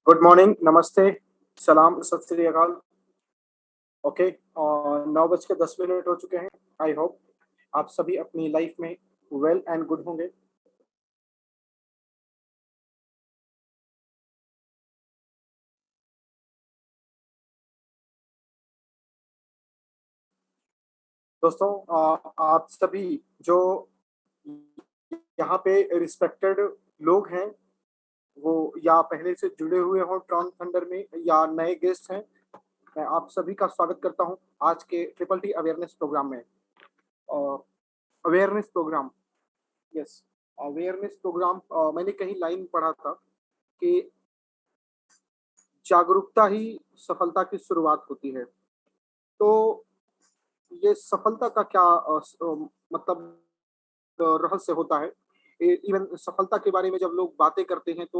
Good morning, नमस्ते, सलाम, सत श्री अकाल। ओके, और 9:10 हो चुके हैं। आई होप आप सभी अपनी लाइफ में वेल एंड गुड होंगे। दोस्तों, आप सभी जो यहाँ पे रिस्पेक्टेड लोग हैं, वो या पहले से जुड़े हुए हों ट्रॉन थंडर में या नए गेस्ट हैं, मैं आप सभी का स्वागत करता हूँ आज के ट्रिपल टी अवेयरनेस प्रोग्राम में। Awareness program, yes, awareness program. मैंने कहीं लाइन पढ़ा था कि जागरूकता ही सफलता की शुरुआत होती है। तो ये सफलता का क्या मतलब रहस्य होता है? इवन सफलता के बारे में जब लोग बातें करते हैं तो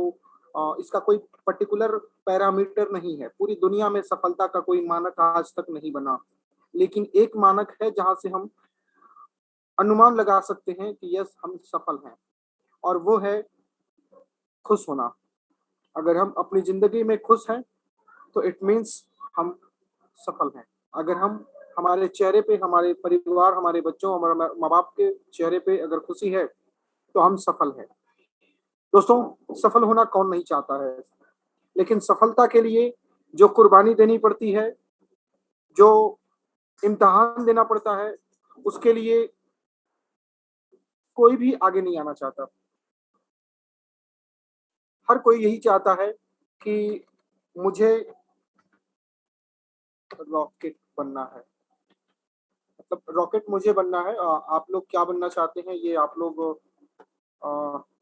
इसका कोई पर्टिकुलर पैरामीटर नहीं है। पूरी दुनिया में सफलता का कोई मानक आज तक नहीं बना। लेकिन एक मानक है जहाँ से हम अनुमान लगा सकते हैं कि यस, हम सफल हैं, और वो है खुश होना। अगर हम अपनी ज़िंदगी में खुश हैं, तो इट मीन्स हम सफल हैं। अगर हम हमारे चेहरे पे, हमारे परिवार, हमारे बच्चों, हमारे माँ-बाप के चेहरे पे अगर खुशी है, तो हम सफल हैं। दोस्तों, सफल होना कौन नहीं चाहता है? लेकिन सफलता के लिए जो कुर्बानी देनी पड़ती है, जो इम्तिहान देना पड़ता है, उसके लिए कोई भी आगे नहीं आना चाहता। हर कोई यही चाहता है कि मुझे रॉकेट बनना है। मतलब रॉकेट मुझे बनना है। आप लोग क्या बनना चाहते हैं, ये आप लोग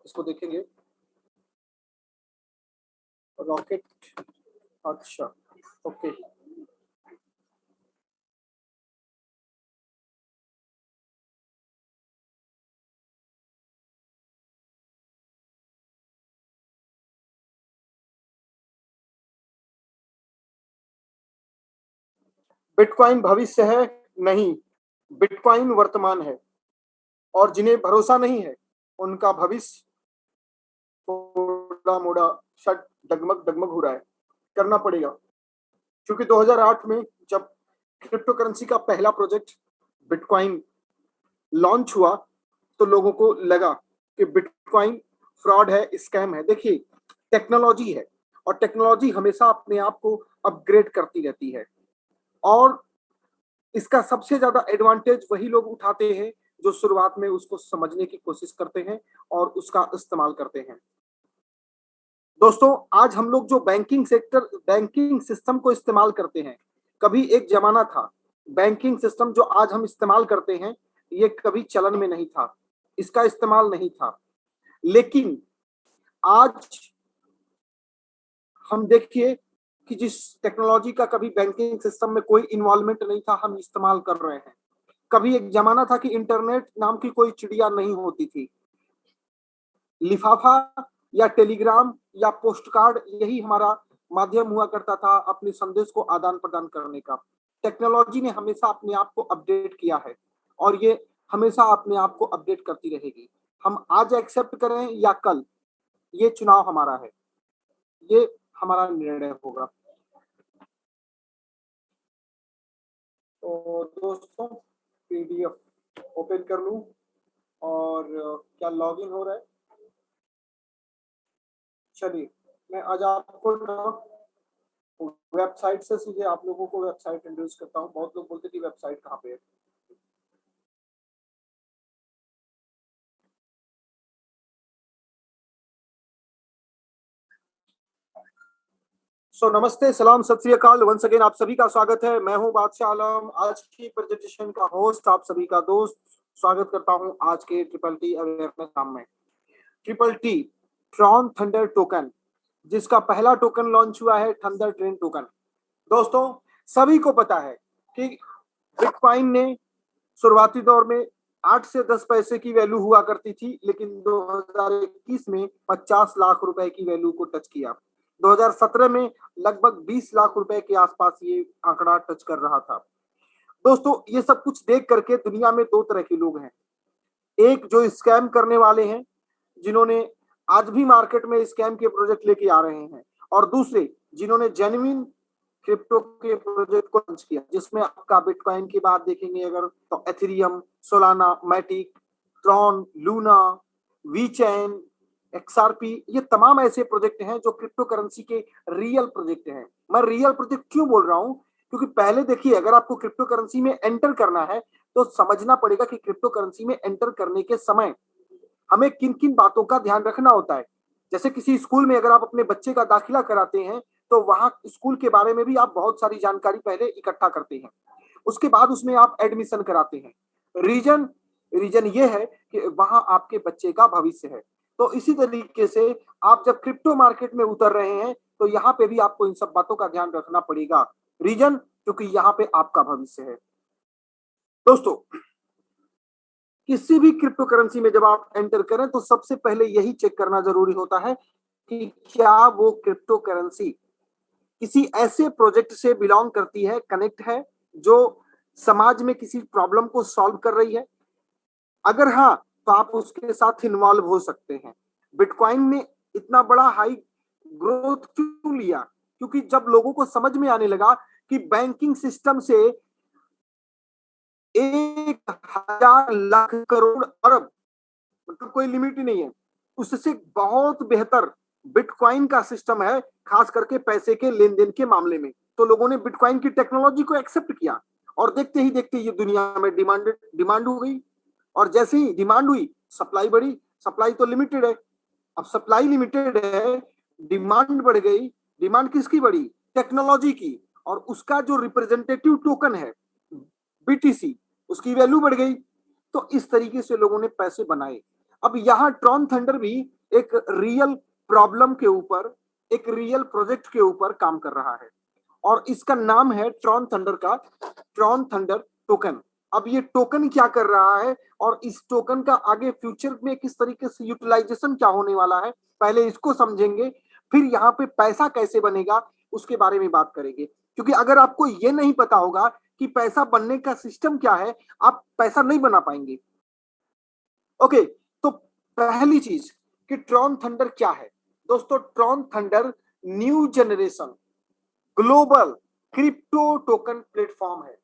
इसको देखेंगे। रॉकेट, अच्छा, ओके। बिटकॉइन भविष्य है? नहीं, बिटकॉइन वर्तमान है। और जिन्हें भरोसा नहीं है, उनका भविष्य थोड़ा मोड़ा शायद डगमग डगमग हो रहा है। करना पड़ेगा, क्योंकि 2008 में जब क्रिप्टो करेंसी का पहला प्रोजेक्ट बिटकॉइन लॉन्च हुआ, तो लोगों को लगा कि बिटकॉइन फ्रॉड है, स्कैम है। देखिए, टेक्नोलॉजी है, और टेक्नोलॉजी हमेशा अपने आप को अपग्रेड करती रहती है। और इसका सबसे ज्यादा एडवांटेज वही लोग उठाते हैं जो शुरुआत में उसको समझने की कोशिश करते हैं और उसका इस्तेमाल करते हैं। दोस्तों, आज हम लोग जो बैंकिंग सिस्टम को इस्तेमाल करते हैं, कभी एक जमाना था, बैंकिंग सिस्टम जो आज हम इस्तेमाल करते हैं, ये कभी चलन में नहीं था, इसका इस्तेमाल नहीं था। लेकिन आज हम देखिए कि जिस टेक्नोलॉजी का कभी बैंकिंग सिस्टम में कोई इन्वॉल्वमेंट नहीं था, हम इस्तेमाल कर रहे हैं। कभी एक जमाना था कि इंटरनेट नाम की कोई चिड़िया नहीं होती थी। लिफाफा या टेलीग्राम या पोस्ट कार्ड, यही हमारा माध्यम हुआ करता था अपने संदेश को आदान प्रदान करने का। टेक्नोलॉजी ने हमेशा अपने आप को अपडेट किया है, और ये हमेशा अपने आप को अपडेट करती रहेगी। हम आज एक्सेप्ट करें या कल, ये चुनाव हमारा है, ये हमारा निर्णय होगा। तो दोस्तों, पीडीएफ ओपन कर लूं, और क्या लॉगिन हो रहा है? चलिए, मैं आज आपको ना वेबसाइट से सीधे आप लोगों को वेबसाइट इंट्रोड्यूस करता हूँ। बहुत लोग बोलते कि वेबसाइट कहाँ पे है। नमस्ते, सलाम, सत श्री अकाल। वंस अगेन आप सभी का स्वागत है। मैं हूँ बादशाह आलम, आज की प्रेजेंटेशन का होस्ट, आप सभी का दोस्त। स्वागत करता हूँ आज के ट्रिपल टी अवेयरनेस काम में। Triple T, Tron thunder token, जिसका पहला टोकन लॉन्च हुआ है, थंडर ट्रेन टोकन। दोस्तों, सभी को पता है कि बिटकॉइन ने शुरुआती दौर में 8 से 10 पैसे की वैल्यू हुआ करती थी, लेकिन 2021 में 50 लाख रुपए की वैल्यू को टच किया। 2017 में लगभग 20 लाख रुपए के आसपास ये आंकड़ा टच कर रहा था। दोस्तों, ये सब कुछ देख करके दुनिया में दो तरह के लोग हैं। एक जो स्कैम करने वाले हैं, जिन्होंने आज भी मार्केट में स्कैम के प्रोजेक्ट लेके आ रहे हैं, और दूसरे जिन्होंने जेन्युइन क्रिप्टो के प्रोजेक्ट को लॉन्च किया, जिसमें आपका बिटकॉइन की बात देखेंगे अगर तो Ethereum, Solana, Matic, Tron, Luna, VeChain, XRP, ये तमाम ऐसे प्रोजेक्ट हैं जो क्रिप्टो करेंसी के रियल प्रोजेक्ट हैं। मैं रियल प्रोजेक्ट क्यों बोल रहा हूं? क्योंकि पहले देखिए, अगर आपको क्रिप्टो करेंसी में एंटर करना है तो समझना पड़ेगा कि क्रिप्टो करेंसी में एंटर करने के समय हमें किन किन बातों का ध्यान रखना होता है। जैसे किसी स्कूल में अगर आप अपने बच्चे का दाखिला कराते हैं तो वहां स्कूल के बारे में भी आप बहुत सारी जानकारी पहले इकट्ठा करते हैं, उसके बाद उसमें आप एडमिशन कराते हैं। रीजन रीजन ये है कि वहां आपके बच्चे का भविष्य है। तो इसी तरीके से आप जब क्रिप्टो मार्केट में उतर रहे हैं तो यहाँ पे भी आपको इन सब बातों का ध्यान रखना पड़ेगा। रीजन, क्योंकि यहाँ पे आपका भविष्य है। दोस्तों, किसी भी क्रिप्टो करेंसी में जब आप एंटर करें तो सबसे पहले यही चेक करना जरूरी होता है कि क्या वो क्रिप्टो करेंसी किसी ऐसे प्रोजेक्ट से बिलोंग करती है, कनेक्ट है, जो समाज में किसी प्रॉब्लम को सॉल्व कर रही है। अगर हाँ, तो आप उसके साथ इन्वॉल्व हो सकते हैं। बिटकॉइन ने इतना बड़ा हाई ग्रोथ क्यों लिया? क्योंकि जब लोगों को समझ में आने लगा कि बैंकिंग सिस्टम से 1,000 लाख करोड़ अरब, मतलब कोई लिमिट ही नहीं है, उससे बहुत बेहतर बिटकॉइन का सिस्टम है, खास करके पैसे के लेन देन के मामले में। तो लोगों ने बिटकॉइन की टेक्नोलॉजी को एक्सेप्ट किया और देखते ही देखते ये दुनिया में डिमांड हो गई। और जैसे ही डिमांड हुई, सप्लाई बढ़ी। सप्लाई तो लिमिटेड है, अब सप्लाई लिमिटेड है, डिमांड बढ़ गई। डिमांड किसकी बढ़ी? टेक्नोलॉजी की। और उसका जो रिप्रेजेंटेटिव टोकन है बीटीसी, उसकी वैल्यू बढ़ गई। तो इस तरीके से लोगों ने पैसे बनाए। अब यहाँ ट्रॉन थंडर भी एक रियल प्रॉब्लम के ऊपर, एक रियल प्रोजेक्ट के ऊपर काम कर रहा है और इसका नाम है ट्रॉन थंडर का ट्रॉन थंडर टोकन। अब ये टोकन क्या कर रहा है और इस टोकन का आगे फ्यूचर में किस तरीके से यूटिलाइजेशन क्या होने वाला है, पहले इसको समझेंगे, फिर यहाँ पे पैसा कैसे बनेगा उसके बारे में बात करेंगे। क्योंकि अगर आपको ये नहीं पता होगा कि पैसा बनने का सिस्टम क्या है, आप पैसा नहीं बना पाएंगे। ओके, तो पहली चीज कि ट्रॉन थंडर क्या है। दोस्तों, Tron Thunder new generation global crypto token platform है।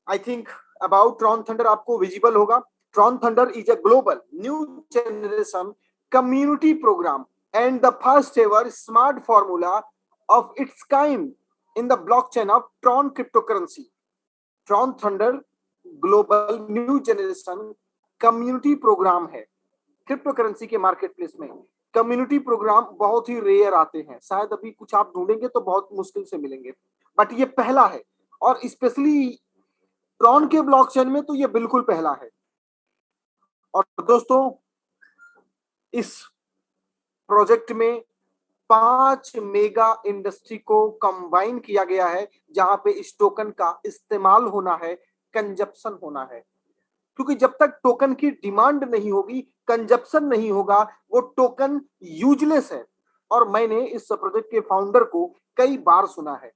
I think about Tron Thunder आपको विजिबल होगा। Tron Thunder is a global new generation community program and the first ever smart formula of its kind in the blockchain of Tron cryptocurrency. Tron Thunder global new generation community program है। Crypto currency के market place में community program बहुत ही rare आते हैं, शायद अभी कुछ आप ढूंढेंगे तो बहुत मुश्किल से मिलेंगे, बट ये पहला है। और स्पेशली ट्रॉन के ब्लॉकचेन में तो ये बिल्कुल पहला है। और दोस्तों, इस प्रोजेक्ट में 5 मेगा इंडस्ट्री को कंबाइन किया गया है, जहां पे इस टोकन का इस्तेमाल होना है, कंजप्शन होना है। क्योंकि जब तक टोकन की डिमांड नहीं होगी, कंजप्शन नहीं होगा, वो टोकन यूजलेस है। और मैंने इस प्रोजेक्ट के फाउंडर को कई बार सुना है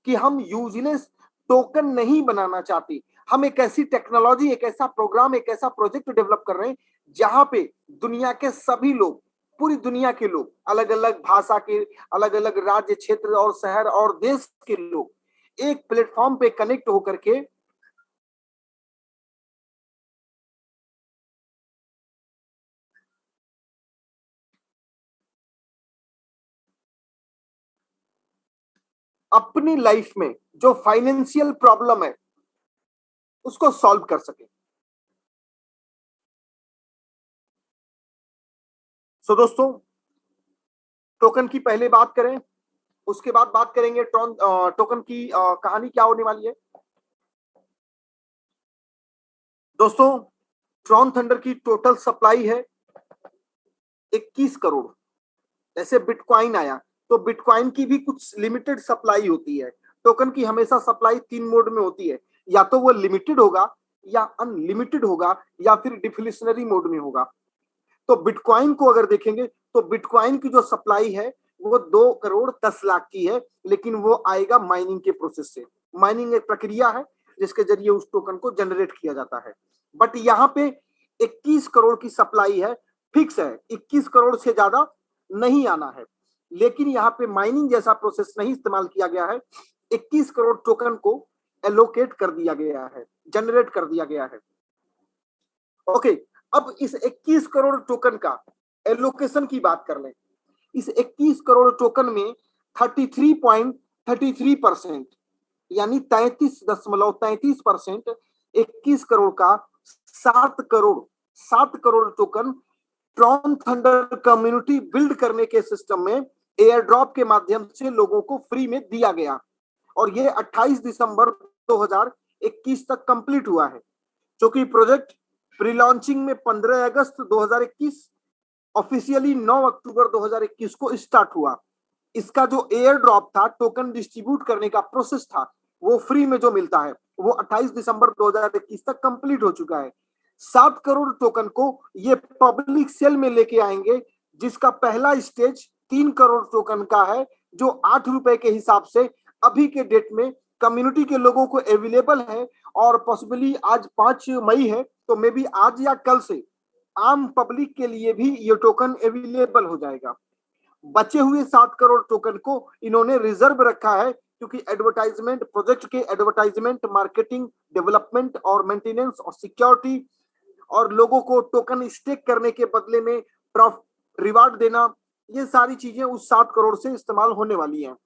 कि हम यूजलेस टोकन नहीं बनाना चाहते, हम एक ऐसी टेक्नोलॉजी, एक ऐसा प्रोग्राम, एक ऐसा प्रोजेक्ट डेवलप कर रहे हैं जहां पे दुनिया के सभी लोग, पूरी दुनिया के लोग, अलग अलग भाषा के, अलग अलग राज्य, क्षेत्र और शहर और देश के लोग एक प्लेटफॉर्म पे कनेक्ट होकर के अपनी लाइफ में जो फाइनेंशियल प्रॉब्लम है उसको सॉल्व कर सके। सो दोस्तों, टोकन की पहले बात करें, उसके बाद बात करेंगे ट्रॉन टोकन की कहानी क्या होने वाली है। दोस्तों, ट्रॉन थंडर की टोटल सप्लाई है 21 करोड़। जैसे बिटकॉइन आया तो बिटकॉइन की भी कुछ लिमिटेड सप्लाई होती है। टोकन की हमेशा सप्लाई 3 मोड में होती है, या तो वो लिमिटेड होगा, या अनलिमिटेड होगा, या फिर डिफ्लेशनरी मोड में होगा। तो बिटकॉइन को अगर देखेंगे तो बिटकॉइन की जो सप्लाई है वो 2 करोड़ 10 लाख की है, लेकिन वो आएगा माइनिंग के प्रोसेस से। माइनिंग एक प्रक्रिया है जिसके जरिए उस टोकन को जनरेट किया जाता है। बट यहाँ पे 21 करोड़ की सप्लाई है, फिक्स है, 21 करोड़ से ज्यादा नहीं आना है। लेकिन यहाँ पे माइनिंग जैसा प्रोसेस नहीं इस्तेमाल किया गया है, 21 करोड़ टोकन को एलोकेट कर दिया गया है, जनरेट कर दिया गया है। ओके, अब इस 21 करोड़ टोकन का एलोकेशन की बात कर लें। इस 21 करोड़ टोकन में 33.33% यानी 33.33% 21 करोड़ का 7 crore token Tron thunder community build करने के सिस्टम में एयर ड्रॉप के माध्यम से लोगों को फ्री में दिया गया, और ये 28 दिसंबर 2021 तक कंप्लीट हुआ है। क्योंकि प्रोजेक्ट प्री लॉन्चिंग में 15 अगस्त 2021, ऑफिशियली 9 अक्टूबर 2021 को स्टार्ट हुआ। इसका जो एयर ड्रॉप था, टोकन डिस्ट्रीब्यूट करने का प्रोसेस था, वो फ्री में जो मिलता है वो 28 दिसंबर 2021 तक कंप्लीट हो चुका है। 7 करोड़ टोकन को ये पब्लिक सेल में लेके आएंगे, जिसका पहला स्टेज 3 करोड़ टोकन का है, जो 8 रुपए के हिसाब से अभी के डेट में कम्युनिटी के लोगों को अवेलेबल है। और पॉसिबली आज 5 मई है, तो मे बी आज या कल से आम पब्लिक के लिए भी ये टोकन अवेलेबल हो जाएगा। बचे हुए 7 करोड़ टोकन को इन्होंने रिजर्व रखा है, क्योंकि एडवर्टाइजमेंट, प्रोजेक्ट के एडवर्टाइजमेंट, मार्केटिंग, डेवलपमेंट और मेंटेनेंस और सिक्योरिटी, और लोगों को टोकन स्टेक करने के बदले में रिवार्ड देना, ये सारी चीजें उस 7 करोड़ से इस्तेमाल होने वाली हैं।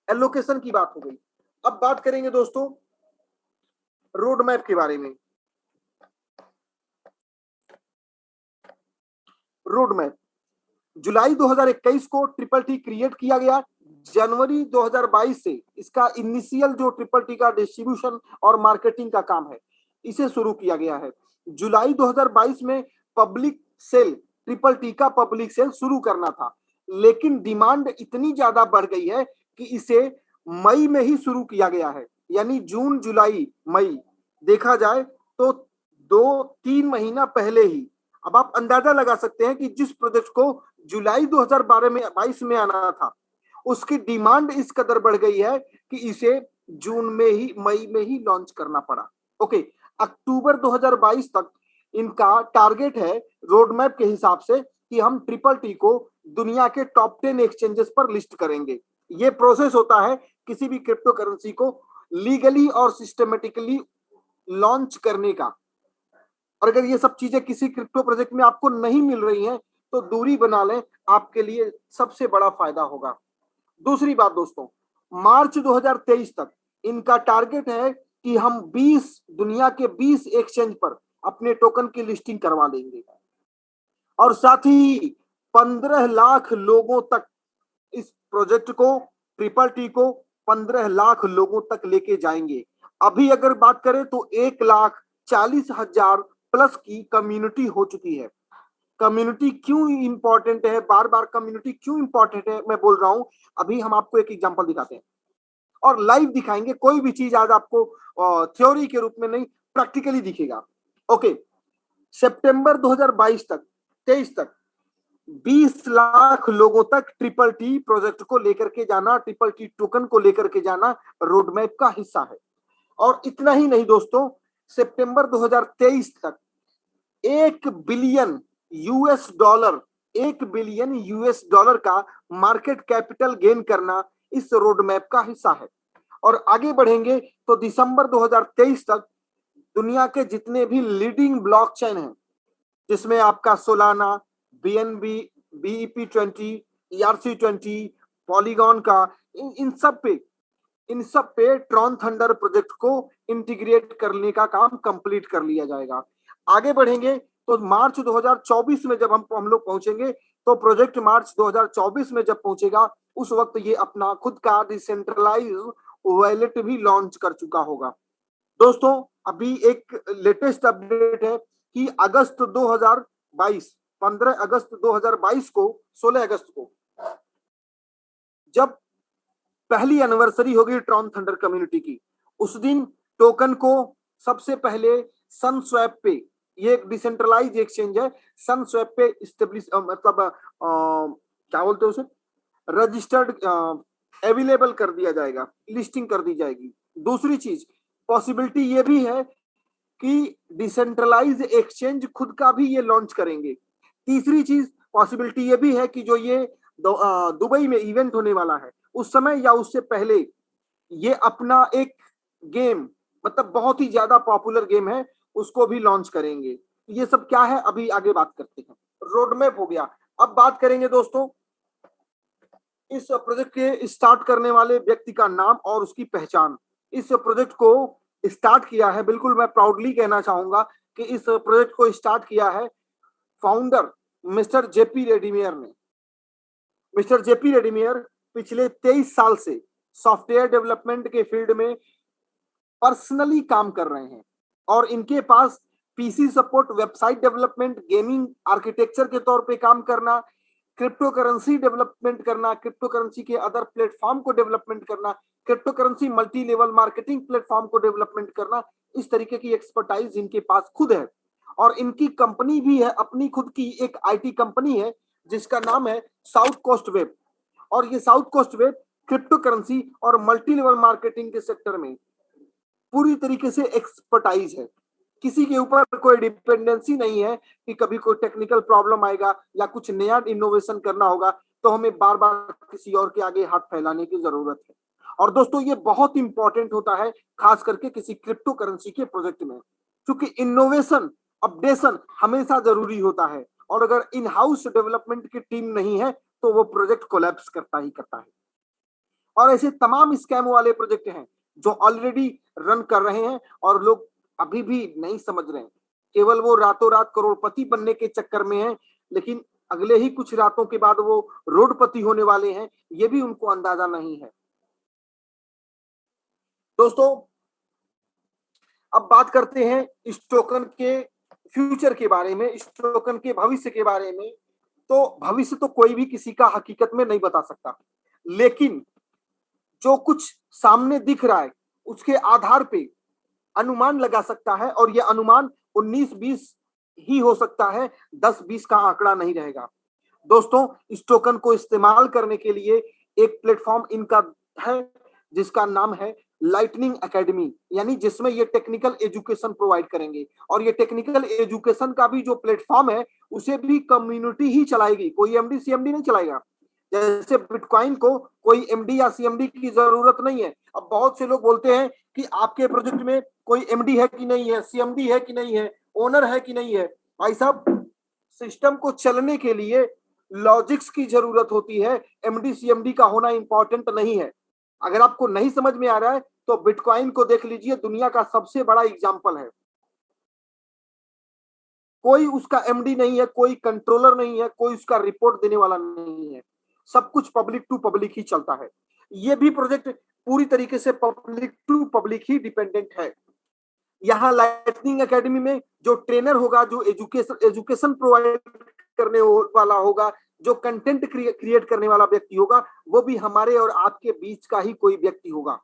एलोकेशन की बात हो गई। अब बात करेंगे दोस्तों रोड मैप के बारे में। रोड मैप जुलाई 2021 को ट्रिपल टी क्रिएट किया गया। जनवरी 2022 से इसका इनिशियल जो ट्रिपल टी का डिस्ट्रीब्यूशन और मार्केटिंग का काम है, इसे शुरू किया गया है। जुलाई 2022 में पब्लिक सेल, ट्रिपल टी का पब्लिक सेल शुरू करना था, लेकिन डिमांड इतनी ज्यादा बढ़ गई है कि इसे मई में ही शुरू किया गया है, यानी जून, जुलाई, मई देखा जाए तो 2-3 महीना पहले ही। अब आप अंदाजा लगा सकते हैं कि जिस प्रोजेक्ट को जुलाई 2022 में आना था, उसकी डिमांड इस कदर बढ़ गई है कि इसे जून में ही, मई में ही लॉन्च करना पड़ा। ओके, अक्टूबर 2022 तक इनका टारगेट है रोड मैप के हिसाब से कि हम ट्रिपल टी को दुनिया के टॉप 10 एक्सचेंजेस पर लिस्ट करेंगे। ये प्रोसेस होता है किसी भी क्रिप्टो करेंसी को लीगली और सिस्टमेटिकली लॉन्च करने का। और अगर ये सब चीजें किसी क्रिप्टो प्रोजेक्ट में आपको नहीं मिल रही हैं, तो दूरी बना लें, आपके लिए सबसे बड़ा फायदा होगा। दूसरी बात दोस्तों, मार्च 2023 तक इनका टारगेट है कि हम 20 दुनिया के 20 एक्सचेंज पर अपने टोकन की लिस्टिंग करवा लेंगे, और साथ ही 15 लाख लोगों तक इस प्रोजेक्ट को, ट्रिपल टी को 15 लाख लोगों तक लेके जाएंगे। अभी अगर बात करें तो 1,40,000 प्लस की कम्युनिटी हो चुकी है। कम्युनिटी क्यों इंपॉर्टेंट है, बार बार कम्युनिटी क्यों इंपॉर्टेंट है मैं बोल रहा हूं, अभी हम आपको एक एग्जांपल दिखाते हैं और लाइव दिखाएंगे। कोई भी चीज आज आपको थ्योरी के रूप में नहीं, प्रैक्टिकली दिखेगा। ओके, सितंबर 2022 तक, 23 तक 20 लाख लोगों तक ट्रिपल टी प्रोजेक्ट को लेकर के जाना, ट्रिपल टी टोकन को लेकर के जाना रोड मैप का हिस्सा है। और इतना ही नहीं दोस्तों, सितंबर 2023 तक 1 billion US dollar, 1 billion US dollar का मार्केट कैपिटल गेन करना इस रोड मैप का हिस्सा है। और आगे बढ़ेंगे तो दिसंबर 2023 तक दुनिया के जितने भी लीडिंग ब्लॉकचेन हैं, जिसमें आपका Solana, BNB, BEP20, ERC20, polygon का, इन सब पे ट्रॉन थंडर प्रोजेक्ट को इंटीग्रेट करने का काम कंप्लीट कर लिया जाएगा। आगे बढ़ेंगे तो मार्च 2024 में जब हम लोग पहुंचेंगे, तो प्रोजेक्ट मार्च 2024 में जब पहुंचेगा, उस वक्त ये अपना खुद का डिसेंट्रलाइज वॉलेट भी लॉन्च कर चुका होगा। दोस्तों अभी एक लेटेस्ट अपडेट है कि अगस्त 2022, 15 अगस्त 2022 को, 16 अगस्त को जब पहली एनिवर्सरी होगी ट्रॉन थंडर कम्युनिटी की, उस दिन टोकन को सबसे पहले सनस्वैप पे, ये एक डिसेंट्रलाइज एक्सचेंज है, सनस्वैप पे इस्टेब्लिश, मतलब क्या बोलते हैं उसे, रजिस्टर्ड, अवेलेबल कर दिया जाएगा, लिस्टिंग कर दी जाएगी। दूसरी चीज, पॉसिबिलिटी ये भी है कि डिसेंट्रलाइज एक्सचेंज खुद का भी ये लॉन्च करेंगे। तीसरी चीज पॉसिबिलिटी ये भी है कि जो ये दुबई में इवेंट होने वाला है उस समय या उससे पहले ये अपना एक गेम, मतलब बहुत ही ज्यादा पॉपुलर गेम है, उसको भी लॉन्च करेंगे। ये सब क्या है अभी आगे बात करते हैं। रोड मैप हो गया। अब बात करेंगे दोस्तों इस प्रोजेक्ट के स्टार्ट करने वाले व्यक्ति का नाम और उसकी पहचान। इस प्रोजेक्ट को स्टार्ट किया है, बिल्कुल मैं प्राउडली कहना चाहूंगा कि इस प्रोजेक्ट को स्टार्ट किया है फाउंडर मिस्टर जेपी रेडिमियर ने। मिस्टर जेपी रेडिमियर पिछले 23 साल से सॉफ्टवेयर डेवलपमेंट के फील्ड में पर्सनली काम कर रहे हैं और इनके पास PC support, website development, gaming architecture के तौर पे काम करना, क्रिप्टो करेंसी डेवलपमेंट करना, क्रिप्टो करेंसी के अदर प्लेटफॉर्म को डेवलपमेंट करना, crypto currency multi level marketing platform को डेवलपमेंट करना, इस तरीके की एक्सपर्टाइज इनके पास खुद है। और इनकी कंपनी भी है, अपनी खुद की एक आईटी कंपनी है जिसका नाम है साउथ कोस्ट वेब। और ये south coast web crypto currency और मल्टी लेवल मार्केटिंग के सेक्टर में पूरी तरीके से एक्सपर्टाइज है। किसी के ऊपर कोई डिपेंडेंसी नहीं है कि कभी कोई टेक्निकल प्रॉब्लम आएगा या कुछ नया इनोवेशन करना होगा तो हमें बार बार किसी और के आगे हाथ फैलाने की जरूरत है। और दोस्तों ये बहुत इंपॉर्टेंट होता है खास करके किसी क्रिप्टो करेंसी के प्रोजेक्ट में, क्योंकि इनोवेशन, अपडेशन हमेशा जरूरी होता है और अगर इन हाउस डेवलपमेंट की टीम नहीं है तो वो प्रोजेक्ट कोलैप्स करता ही करता है। और ऐसे तमाम स्कैम वाले प्रोजेक्ट हैं जो ऑलरेडी रन कर रहे हैं और लोग अभी भी नहीं समझ रहे हैं। केवल वो रातों रात करोड़पति बनने के चक्कर में है, लेकिन अगले ही कुछ रातों के बाद वो रोडपति होने वाले हैं, ये भी उनको अंदाजा नहीं है। दोस्तों अब बात करते हैं इस टोकन के फ्यूचर के बारे में, इस टोकन के भविष्य के बारे में। तो भविष्य तो कोई भी किसी का हकीकत में नहीं बता सकता, लेकिन जो कुछ सामने दिख रहा है उसके आधार पे अनुमान लगा सकता है और यह अनुमान 19-20 ही हो सकता है, 10-20 का आंकड़ा नहीं रहेगा। दोस्तों इस टोकन को इस्तेमाल करने के लिए एक प्लेटफॉर्म इनका है जिसका नाम है लाइटनिंग एकेडमी, यानी जिसमें ये टेक्निकल एजुकेशन प्रोवाइड करेंगे। और ये टेक्निकल एजुकेशन का भी जो प्लेटफॉर्म है उसे भी कम्युनिटी ही चलाएगी, कोई एमडी सीएमडी नहीं चलाएगा। जैसे बिटकॉइन को कोई एमडी या सीएमडी की जरूरत नहीं है। अब बहुत से लोग बोलते हैं कि आपके प्रोजेक्ट में कोई एमडी है कि नहीं है, सीएमडी है कि नहीं है, ओनर है कि नहीं है। भाई साहब सिस्टम को चलने के लिए लॉजिक्स की जरूरत होती है, एमडी सीएमडी का होना इंपॉर्टेंट नहीं है। अगर आपको नहीं समझ में आ रहा है तो बिटकॉइन को देख लीजिए, दुनिया का सबसे बड़ा एग्जाम्पल है। कोई उसका एमडी नहीं है, कोई कंट्रोलर नहीं है, कोई उसका रिपोर्ट देने वाला नहीं है, सब कुछ पब्लिक टू पब्लिक ही चलता है। ये भी प्रोजेक्ट पूरी तरीके से पब्लिक टू पब्लिक ही डिपेंडेंट है। यहाँ लाइटनिंग एकेडमी में जो ट्रेनर होगा, जो एजुकेशन प्रोवाइड करने वाला होगा, जो कंटेंट क्रिएट करने वाला व्यक्ति होगा, वो भी हमारे और आपके बीच का ही कोई व्यक्ति होगा।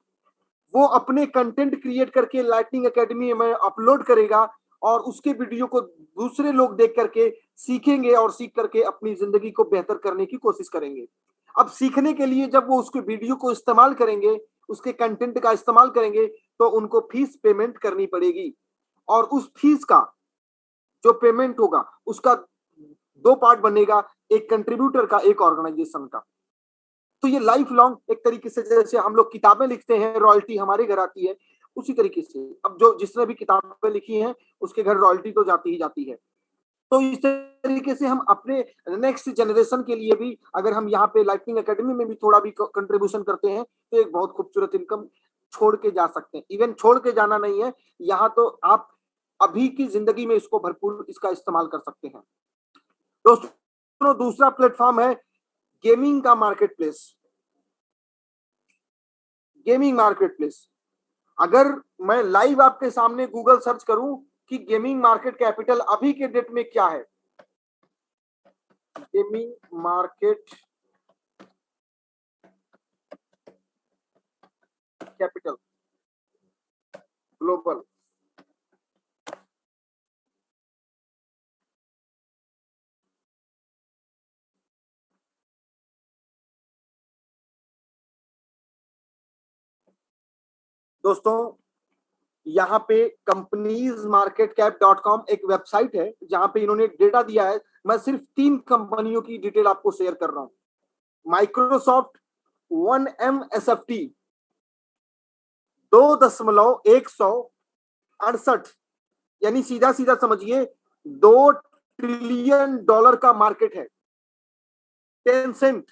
वो अपने कंटेंट क्रिएट करके लाइटनिंग एकेडमी में अपलोड करेगा और उसके वीडियो को दूसरे लोग देख करके सीखेंगे और सीख करके अपनी जिंदगी को बेहतर करने की कोशिश करेंगे। अब सीखने के लिए जब वो उसके वीडियो को इस्तेमाल करेंगे, उसके कंटेंट का इस्तेमाल करेंगे, तो उनको फीस पेमेंट करनी पड़ेगी। और उस फीस का जो पेमेंट होगा उसका दो पार्ट बनेगा, एक कंट्रीब्यूटर का, एक ऑर्गेनाइजेशन का। तो ये लाइफ लॉन्ग एक तरीके से, जैसे हम लोग किताबें लिखते हैं रॉयल्टी हमारे घर आती है, उसी तरीके से अब जो जिसने भी किताबें लिखी हैं उसके घर रॉयल्टी तो जाती ही जाती है। तो इस तरीके से हम अपने नेक्स्ट जनरेशन के लिए भी अगर हम यहाँ पे लाइटनिंग एकेडमी में भी थोड़ा भी कंट्रीब्यूशन करते हैं तो एक बहुत खूबसूरत इनकम छोड़ के जा सकते हैं। इवन छोड़ के जाना नहीं है, यहाँ तो आप अभी की जिंदगी में इसको भरपूर इसका इस्तेमाल कर सकते हैं। दोस्तों दूसरा प्लेटफॉर्म है गेमिंग का market place. Gaming market place, अगर मैं लाइव आपके सामने गूगल सर्च करूं कि गेमिंग मार्केट कैपिटल अभी के डेट में क्या है, गेमिंग मार्केट कैपिटल ग्लोबल, दोस्तों यहाँ पे companies market cap dot com एक वेबसाइट है जहां पे इन्होंने डेटा दिया है। मैं सिर्फ 3 कंपनियों की डिटेल आपको शेयर कर रहा हूं। माइक्रोसॉफ्ट 1 MSFT 2.168, यानी सीधा सीधा समझिए $2 ट्रिलियन का मार्केट है। टेंसेंट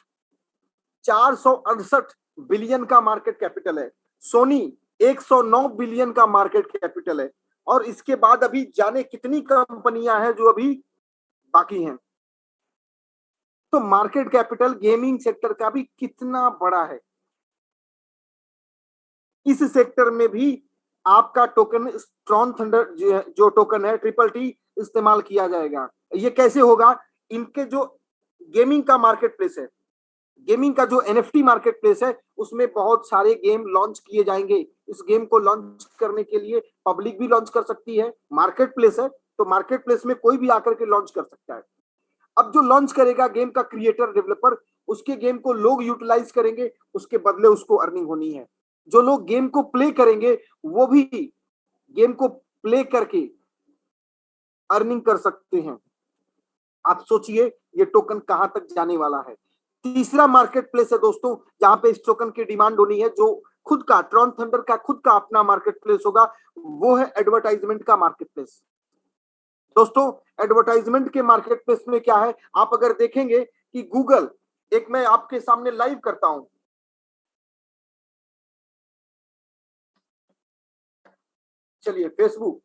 468 बिलियन का मार्केट कैपिटल है। सोनी 109 बिलियन का मार्केट कैपिटल है। और इसके बाद अभी जाने कितनी कंपनियां हैं जो अभी बाकी हैं। तो मार्केट कैपिटल गेमिंग सेक्टर का भी कितना बड़ा है। इस सेक्टर में भी आपका टोकन स्ट्रॉन्ग थंडर जो टोकन है TTT इस्तेमाल किया जाएगा। ये कैसे होगा? इनके जो गेमिंग का मार्केट प्लेस है, गेमिंग का जो NFT मार्केट प्लेस है, उसमें बहुत सारे गेम लॉन्च किए जाएंगे। इस गेम को लॉन्च करने के लिए पब्लिक भी लॉन्च कर सकती है। मार्केट प्लेस है तो मार्केट प्लेस में कोई भी आकर के लॉन्च कर सकता है। अब जो लॉन्च करेगा गेम का क्रिएटर डेवलपर, उसके गेम को लोग यूटिलाइज करेंगे, उसके बदले उसको अर्निंग होनी है। जो लोग गेम को प्ले करेंगे वो भी गेम को प्ले करके अर्निंग कर सकते हैं। आप सोचिए ये टोकन कहां तक जाने वाला है। तीसरा मार्केट प्लेस है दोस्तों जहां पे इस टोकन की डिमांड होनी है, जो खुद का ट्रॉन थंडर का खुद का अपना मार्केट प्लेस होगा, वो है एडवर्टाइजमेंट का मार्केट प्लेस। दोस्तों एडवर्टाइजमेंट के मार्केट प्लेस में क्या है, आप अगर देखेंगे कि गूगल, एक मैं आपके सामने लाइव करता हूं, चलिए Facebook,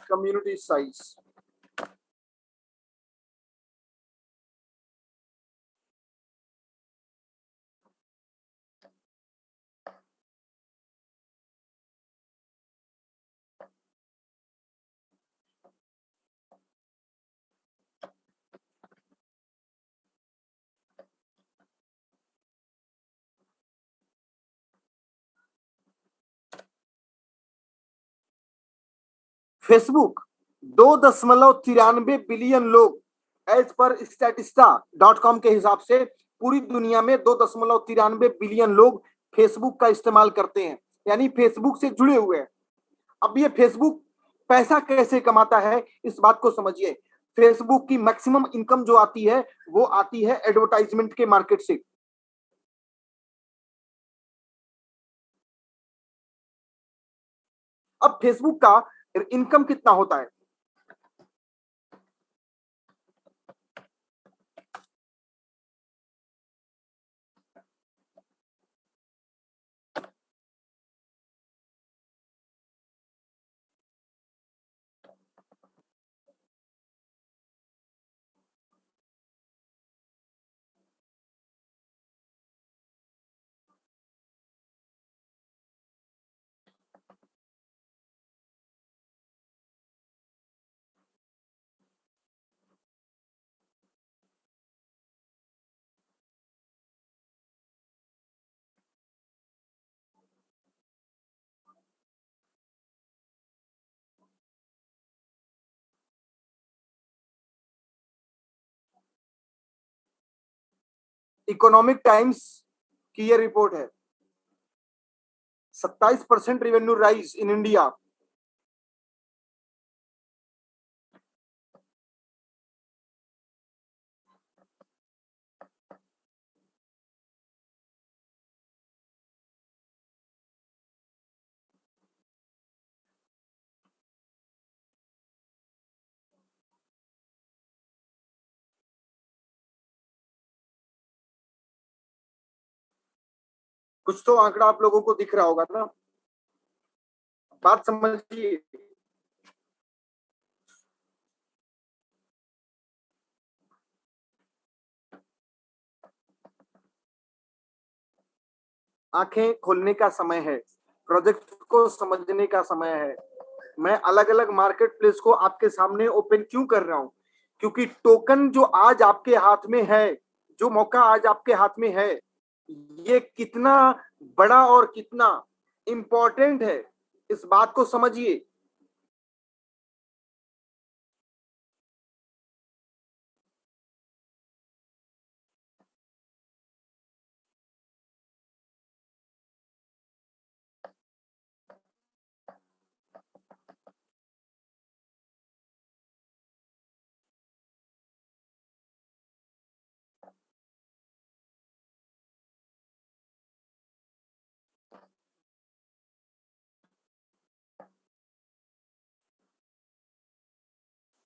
community size, Facebook 2.93 billion लोग, एज पर स्टैटिस्टा डॉट कॉम के हिसाब से पूरी दुनिया में 2.93 बिलियन लोग फेसबुक का इस्तेमाल करते हैं, यानी फेसबुक से जुड़े हुए हैं। अब ये फेसबुक पैसा कैसे कमाता है इस बात को समझिए। फेसबुक की मैक्सिमम इनकम जो आती है वो आती है एडवर्टाइजमेंट के मार्केट से। अब फेसबुक का इनकम कितना होता है? इकोनॉमिक टाइम्स की ये रिपोर्ट है। 27% रेवेन्यू राइज इन इंडिया। कुछ तो आंकड़ा आप लोगों को दिख रहा होगा ना, बात समझिए। आंखें खोलने का समय है, प्रोजेक्ट को समझने का समय है। मैं अलग अलग मार्केट प्लेस को आपके सामने ओपन क्यों कर रहा हूं? क्योंकि टोकन जो आज आपके हाथ में है, जो मौका आज आपके हाथ में है, ये कितना बड़ा और कितना इंपॉर्टेंट है, इस बात को समझिए।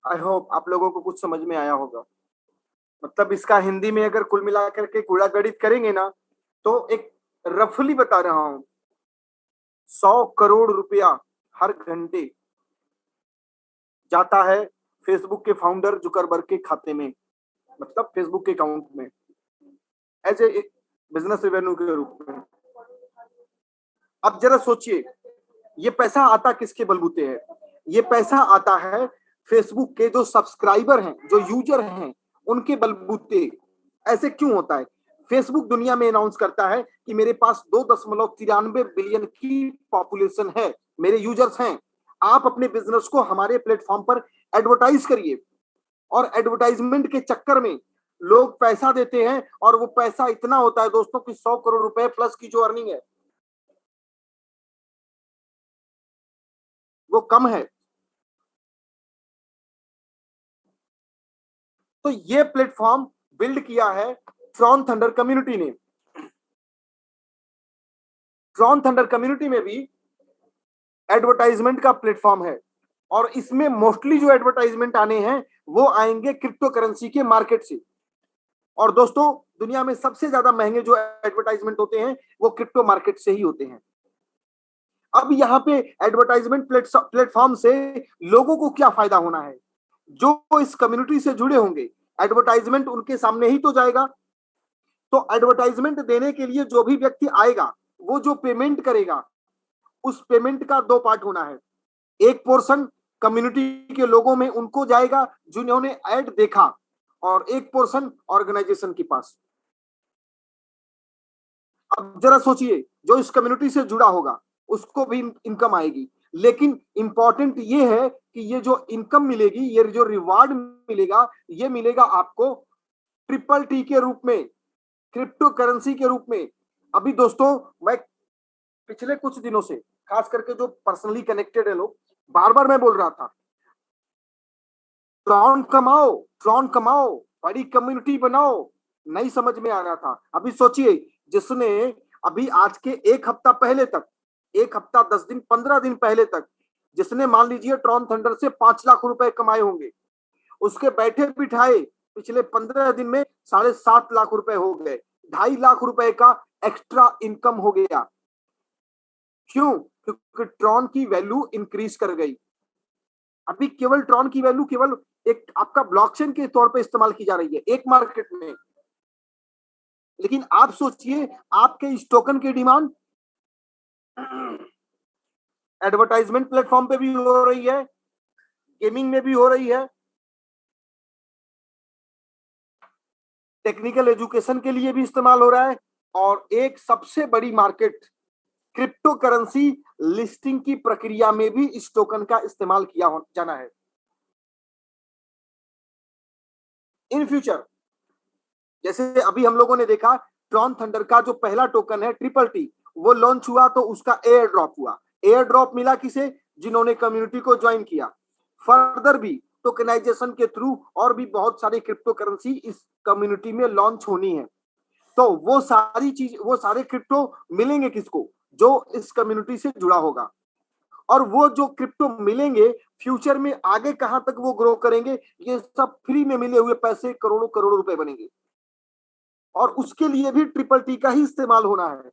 आई होप आप लोगों को कुछ समझ में आया होगा। मतलब इसका हिंदी में अगर कुल मिलाकर के कूड़ा गणित करेंगे ना, तो एक रफली बता रहा हूं, 100 करोड़ रुपया हर घंटे जाता है फेसबुक के फाउंडर जुकरबर्ग के खाते में, मतलब फेसबुक के अकाउंट में, एज ए बिजनेस रेवेन्यू के रूप में। अब जरा सोचिए, ये पैसा आता किसके बलबूते है? ये पैसा आता है फेसबुक के जो सब्सक्राइबर हैं, जो यूजर हैं, उनके बलबूते। ऐसे क्यों होता है? फेसबुक दुनिया में अनाउंस करता है कि मेरे पास 2.93 बिलियन की पॉपुलेशन है, मेरे यूजर्स हैं, आप अपने बिजनेस को हमारे प्लेटफॉर्म पर एडवर्टाइज करिए। और एडवर्टाइजमेंट के चक्कर में लोग पैसा देते हैं, और वो पैसा इतना होता है दोस्तों कि 100 करोड़ रुपए प्लस की जो अर्निंग है वो कम है। तो ये प्लेटफॉर्म बिल्ड किया है ट्रॉन थंडर कम्युनिटी ने। ट्रॉन थंडर कम्युनिटी में भी एडवर्टाइजमेंट का प्लेटफॉर्म है, और इसमें मोस्टली जो एडवर्टाइजमेंट आने हैं वो आएंगे क्रिप्टो करेंसी के मार्केट से। और दोस्तों, दुनिया में सबसे ज्यादा महंगे जो एडवर्टाइजमेंट होते हैं वो क्रिप्टो मार्केट से ही होते हैं। अब यहाँ पे एडवर्टाइजमेंट प्लेटफॉर्म से लोगों को क्या फायदा होना है? जो इस कम्युनिटी से जुड़े होंगे, एडवर्टाइजमेंट उनके सामने ही तो जाएगा। तो एडवर्टाइजमेंट देने के लिए जो भी व्यक्ति आएगा, वो जो पेमेंट करेगा, उस पेमेंट का दो पार्ट होना है। एक पोर्शन कम्युनिटी के लोगों में उनको जाएगा जिन्होंने ऐड देखा, और एक पोर्शन ऑर्गेनाइजेशन के पास। अब जरा सोचिए, जो इस कम्युनिटी से जुड़ा होगा उसको भी इनकम आएगी, लेकिन इंपॉर्टेंट ये है कि ये जो इनकम मिलेगी, ये जो रिवार्ड मिलेगा, ये मिलेगा आपको ट्रिपल टी के रूप में, क्रिप्टो करेंसी के रूप में। अभी दोस्तों, मैं पिछले कुछ दिनों से, खास करके जो पर्सनली कनेक्टेड है लोग, बार बार मैं बोल रहा था, ट्रॉन कमाओ, ट्रॉन कमाओ, बड़ी कम्युनिटी बनाओ। नहीं समझ में आ रहा था। अभी सोचिए, जिसने अभी आज के एक हफ्ता पहले तक, एक हफ्ता 10 दिन 15 दिन पहले तक, जिसने मान लीजिए ट्रॉन थंडर से 5 लाख रुपए कमाए होंगे, उसके बैठे बिठाए पिछले 15 दिन में 7.5 लाख रुपए हो गए, 2.5 लाख रुपए का एक्स्ट्रा इनकम हो गया। क्यों? क्योंकि ट्रॉन की वैल्यू इंक्रीज कर गई। अभी केवल ट्रॉन की वैल्यू केवल एक आपका ब्लॉकचेन के तौर पे इस्तेमाल की जा रही है एक मार्केट में, लेकिन आप सोचिए, आपके इस टोकन की डिमांड एडवर्टाइजमेंट प्लेटफॉर्म पे भी हो रही है, गेमिंग में भी हो रही है, टेक्निकल एजुकेशन के लिए भी इस्तेमाल हो रहा है, और एक सबसे बड़ी मार्केट क्रिप्टो करेंसी लिस्टिंग की प्रक्रिया में भी इस टोकन का इस्तेमाल किया जाना है। इन फ्यूचर, जैसे अभी हम लोगों ने देखा, ट्रॉन थंडर का जो पहला टोकन है ट्रिपल टी, वो लॉन्च हुआ तो उसका एयर ड्रॉप हुआ। एयर ड्रॉप मिला किसे? जिन्होंने कम्युनिटी को ज्वाइन किया। फर्दर भी टोकनाइजेशन के थ्रू और भी बहुत सारी क्रिप्टो करेंसी इस कम्युनिटी में लॉन्च होनी है। तो वो सारी चीज, वो सारे क्रिप्टो मिलेंगे किसको? जो इस कम्युनिटी से जुड़ा होगा। और वो जो क्रिप्टो मिलेंगे, फ्यूचर में आगे कहां तक वो ग्रो करेंगे, ये सब फ्री में मिले हुए पैसे करोड़ों करोड़ों रुपए बनेंगे, और उसके लिए भी ट्रिपल टी का ही इस्तेमाल होना है।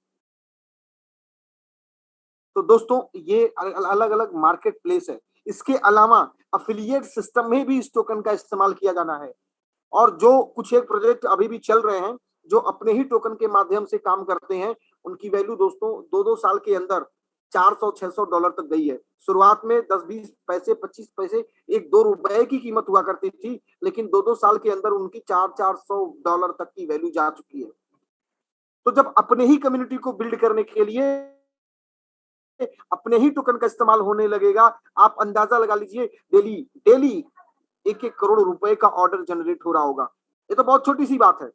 तो दोस्तों, ये अलग अलग मार्केट प्लेस है। इसके अलावा अफिलिएट सिस्टम में भी इस टोकन का इस्तेमाल किया जाना है। और जो कुछ एक प्रोजेक्ट अभी भी चल रहे हैं, जो अपने ही टोकन के माध्यम से काम करते हैं, उनकी वैल्यू दोस्तों 2-2 साल के अंदर $400-600 तक गई है। शुरुआत में 10-20 पैसे, 25 पैसे, $1-2 की कीमत हुआ करती थी, लेकिन 2-2 साल के अंदर उनकी $400-400 तक की वैल्यू जा चुकी है। तो जब अपने ही कम्युनिटी को बिल्ड करने के लिए अपने ही टोकन का इस्तेमाल होने लगेगा, आप अंदाजा लगा लीजिए, डेली डेली 1-1 करोड़ रुपए का ऑर्डर जनरेट हो रहा होगा। ये तो बहुत छोटी सी बात है।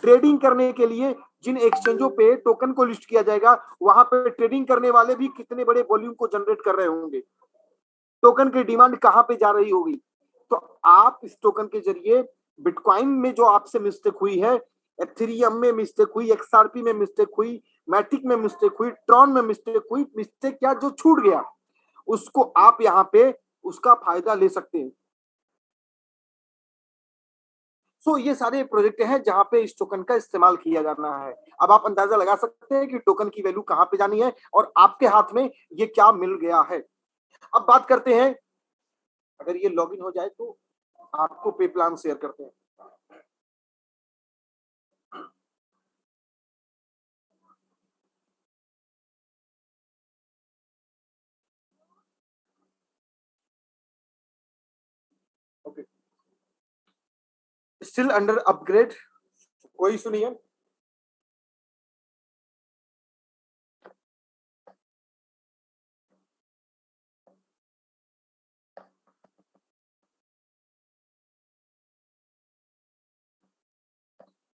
ट्रेडिंग करने के लिए जिन एक्सचेंजों पे टोकन को लिस्ट किया जाएगा, वहां पे ट्रेडिंग करने वाले भी कितने बड़े वॉल्यूम को जनरेट कर रहे होंगे, टोकन की डिमांड कहां पे जा रही होगी। तो आप इस टोकन के जरिए, बिटकॉइन में जो आपसे मिस्टेक हुई है, एथेरियम में मिस्टेक हुई, एक्सआरपी में मिस्टेक हुई, मैटिक में मिस्टेक हुई, ट्रॉन में मिस्टेक हुई, मिस्टेक क्या जो छूट गया, उसको आप यहाँ पे उसका फायदा ले सकते हैं। सो ये सारे प्रोजेक्ट हैं जहां पे इस टोकन का इस्तेमाल किया जाना है। अब आप अंदाजा लगा सकते हैं कि टोकन की वैल्यू कहां पे जानी है और आपके हाथ में ये क्या मिल गया है। अब बात करते हैं, अगर ये लॉगिन हो जाए तो आपको पे प्लान शेयर करते हैं। ओके, स्टिल अंडर अपग्रेड, कोई इशू नहीं है।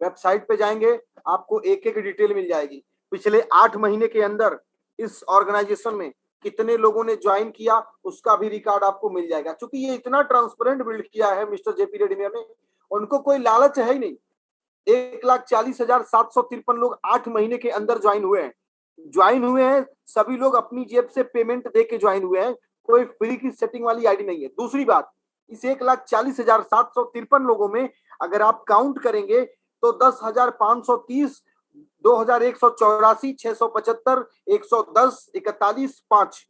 वेबसाइट पे जाएंगे, आपको एक एक डिटेल मिल जाएगी। पिछले 8 महीने के अंदर इस ऑर्गेनाइजेशन में कितने लोगों ने ज्वाइन किया उसका भी रिकॉर्ड आपको मिल जाएगा। क्योंकि ये इतना ट्रांसपेरेंट बिल्ड किया है मिस्टर जेपी रेड्डी ने, उनको कोई लालच है ही नहीं। 1,40,753 लोग 8 महीने के अंदर ज्वाइन हुए हैं। सभी लोग अपनी जेब से पेमेंट दे के ज्वाइन हुए हैं, कोई फ्री की सेटिंग वाली आईडी नहीं है। दूसरी बात, इस 1,40,753 लोगों में अगर आप काउंट करेंगे तो 10,530, 2,184, 675, 110, 41, 5,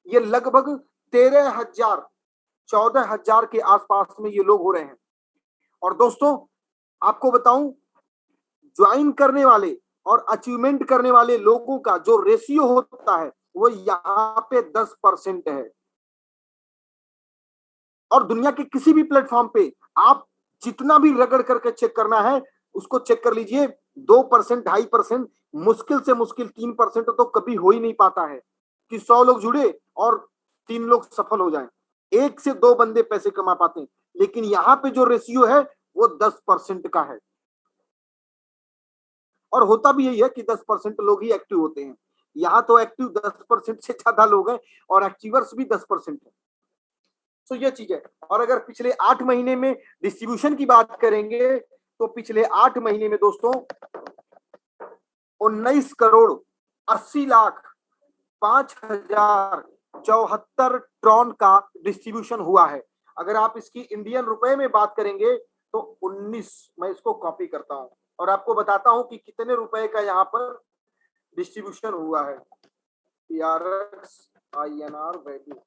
ये लगभग 13,000, 14,000 के आसपास में ये लोग हो रहे हैं। और दोस्तों आपको बताऊं, ज्वाइन करने वाले और अचीवमेंट करने वाले लोगों का जो रेशियो होता है वो यहाँ पे 10% है। और दुनिया के किसी भी प्लेटफॉर्म पे आप जितना भी रगड़ करके चेक करना है उसको चेक कर लीजिए, 2%, 2.5%, मुश्किल से मुश्किल 3% तो कभी हो ही नहीं पाता है कि 100 लोग जुड़े और 3 लोग सफल हो जाएं। 1 से 2 बंदे पैसे कमा पाते हैं, लेकिन यहाँ पे जो रेशियो है वो 10% का है। और होता भी यही है कि 10% लोग ही एक्टिव होते हैं। यहाँ तो एक्टिव 10% से ज्यादा लोग हैं और एक्टिवर्स भी 10% है। तो ये चीज है। और अगर पिछले 8 महीने में डिस्ट्रीब्यूशन की बात करेंगे तो पिछले 8 महीने में दोस्तों 19,80,05,074 ट्रॉन का डिस्ट्रीब्यूशन हुआ है। अगर आप इसकी इंडियन रुपए में बात करेंगे तो 19, मैं इसको कॉपी करता हूं और आपको बताता हूं कि कितने रुपए का यहाँ पर डिस्ट्रीब्यूशन हुआ है। PRX INR वैल्यू,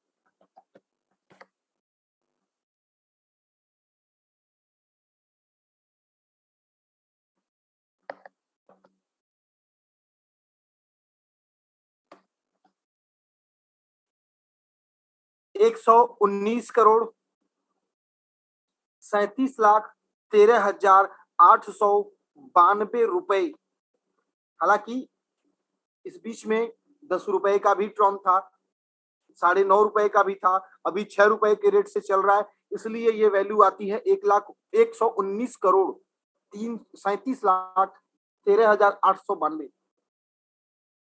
$119,37,13,892 हालांकि इस बीच में 10 रुपए का भी ट्रॉन था, 9.5 रुपए का भी था, अभी 6 रुपए के रेट से चल रहा है। इसलिए ये वैल्यू आती है 1,19,37,13,892।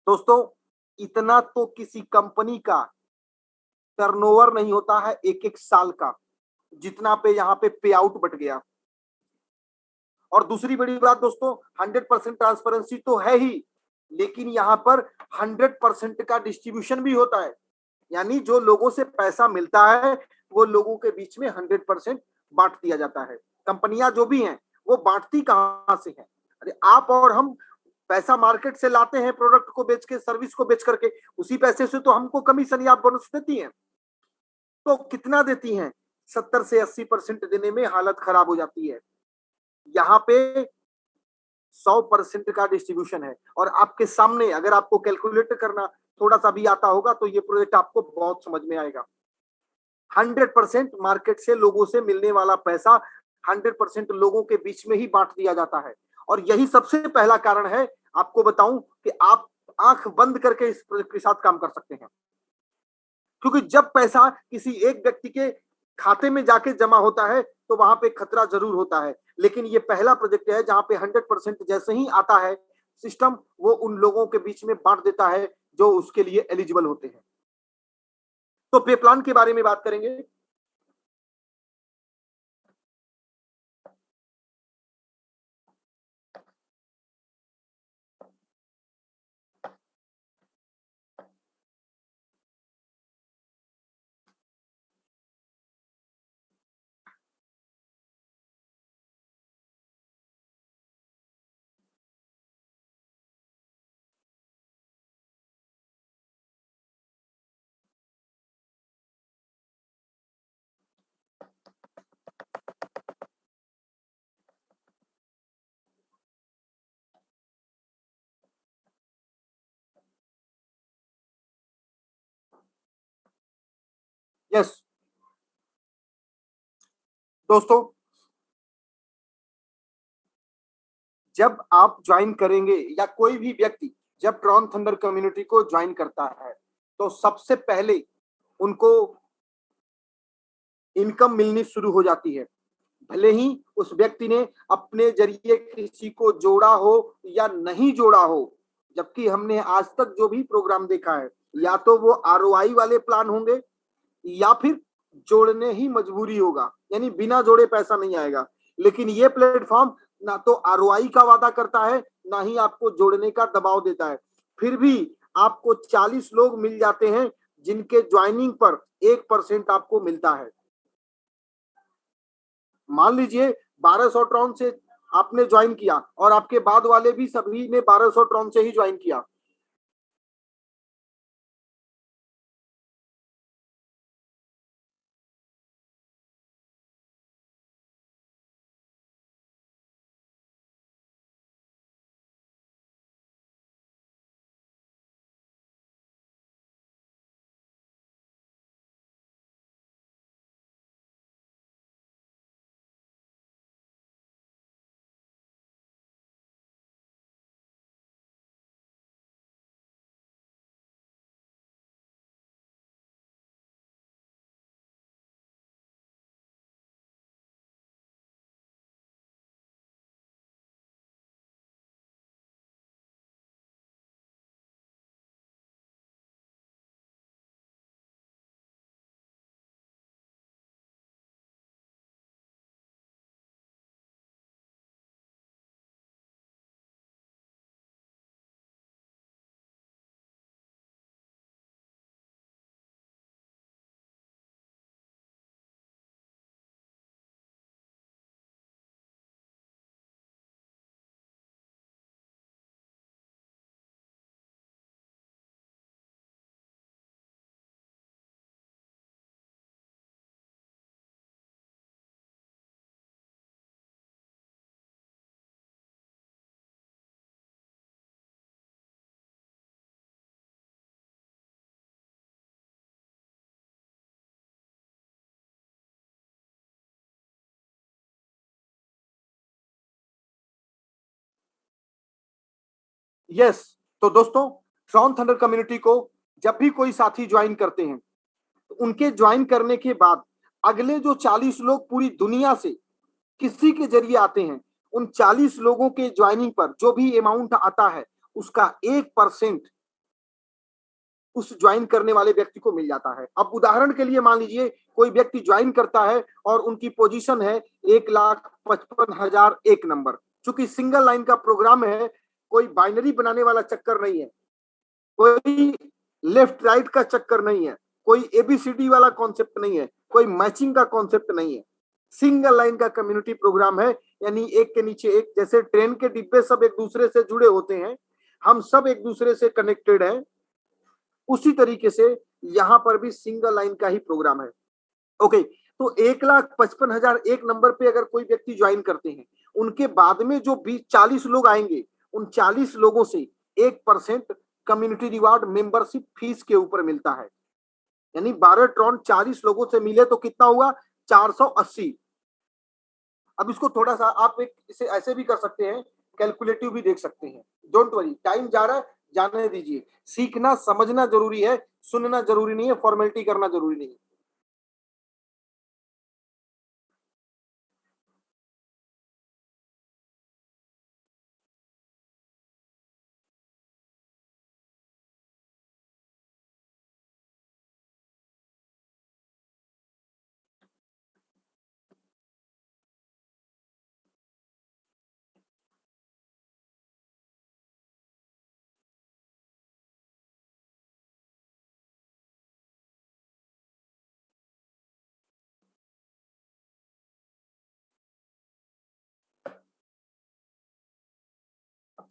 दोस्तों इतना तो किसी कंपनी का टर्नओवर नहीं होता है एक एक साल का, जितना पे यहाँ पे पे आउट बट गया। और दूसरी बड़ी बात दोस्तों, 100% ट्रांसपेरेंसी तो है ही, लेकिन यहाँ पर 100% का डिस्ट्रीब्यूशन भी होता है। यानी जो लोगों से पैसा मिलता है वो लोगों के बीच में 100% बांट दिया जाता है। कंपनियां जो भी हैं वो बांटती कहां से हैं? अरे आप और हम पैसा मार्केट से लाते हैं, प्रोडक्ट को बेच के, सर्विस को बेच करके, उसी पैसे से तो हमको कमीशन या बोनस देती हैं। तो कितना देती हैं? 70 से 80% देने में हालत खराब हो जाती है। यहाँ पे 100% का डिस्ट्रीब्यूशन है। और आपके सामने अगर आपको कैलकुलेट करना थोड़ा सा भी आता होगा तो ये प्रोजेक्ट आपको बहुत समझ में आएगा। 100% मार्केट से लोगों से मिलने वाला पैसा 100% लोगों के बीच में ही बांट दिया जाता है। और यही सबसे पहला कारण है, आपको बताऊं, कि आप आंख बंद करके इस प्रोजेक्ट के साथ काम कर सकते हैं। क्योंकि जब पैसा किसी एक व्यक्ति के खाते में जाके जमा होता है तो वहां पे खतरा जरूर होता है, लेकिन ये पहला प्रोजेक्ट है जहां पे 100% जैसे ही आता है सिस्टम, वो उन लोगों के बीच में बांट देता है जो उसके लिए एलिजिबल होते हैं। तो पे प्लान के बारे में बात करेंगे। यस दोस्तों, जब आप ज्वाइन करेंगे या कोई भी व्यक्ति जब ट्रॉन थंडर कम्युनिटी को ज्वाइन करता है, तो सबसे पहले उनको इनकम मिलनी शुरू हो जाती है। भले ही उस व्यक्ति ने अपने जरिए किसी को जोड़ा हो या नहीं जोड़ा हो, जबकि हमने आज तक जो भी प्रोग्राम देखा है, या तो वो आरओआई वाले प्लान होंगे या फिर जोड़ने ही मजबूरी होगा, यानी बिना जोड़े पैसा नहीं आएगा। लेकिन ये प्लेटफॉर्म ना तो आरओआई का वादा करता है, ना ही आपको जोड़ने का दबाव देता है। फिर भी आपको 40 लोग मिल जाते हैं जिनके ज्वाइनिंग पर 1% आपको मिलता है। मान लीजिए 1200 ट्रॉन से आपने ज्वाइन किया और आपके बाद वाले भी सभी ने 1200 ट्रॉन से ही ज्वाइन किया। यस, तो दोस्तों, ट्रॉन थंडर कम्युनिटी को जब भी कोई साथी ज्वाइन करते हैं, तो उनके ज्वाइन करने के बाद अगले जो 40 लोग पूरी दुनिया से किसी के जरिए आते हैं, उन 40 लोगों के ज्वाइनिंग पर जो भी अमाउंट आता है, उसका 1% उस ज्वाइन करने वाले व्यक्ति को मिल जाता है। अब उदाहरण के लिए मान लीजिए कोई व्यक्ति ज्वाइन करता है और उनकी पोजीशन है 1,55,001 नंबर। चूंकि सिंगल लाइन का प्रोग्राम है, कोई बाइनरी बनाने वाला चक्कर नहीं है, कोई लेफ्ट राइट का चक्कर नहीं है, कोई एबीसीडी वाला कॉन्सेप्ट नहीं है, कोई मैचिंग का कॉन्सेप्ट नहीं है। सिंगल लाइन का कम्युनिटी प्रोग्राम है, यानी एक के नीचे एक, जैसे ट्रेन के डिब्बे सब एक दूसरे से जुड़े होते हैं, हम सब एक दूसरे से कनेक्टेड हैं, उसी तरीके से यहां पर भी सिंगल लाइन का ही प्रोग्राम है। ओके, तो 1,55,001 नंबर पे अगर कोई व्यक्ति ज्वाइन करते हैं, उनके बाद में जो 20-40 लोग आएंगे, उन 40 लोगों से 1% कम्युनिटी रिवार्ड मेंबरशिप फीस के ऊपर मिलता है। यानी 12 ट्रॉन 40 लोगों से मिले तो कितना हुआ? 480। अब इसको थोड़ा सा आप एक इसे ऐसे भी कर सकते हैं, कैलकुलेटिव भी देख सकते हैं। डोंट वरी, टाइम जा रहा है, जाने दीजिए। सीखना समझना जरूरी है, सुनना जरूरी नहीं है, फॉर्मेलिटी करना जरूरी नहीं है।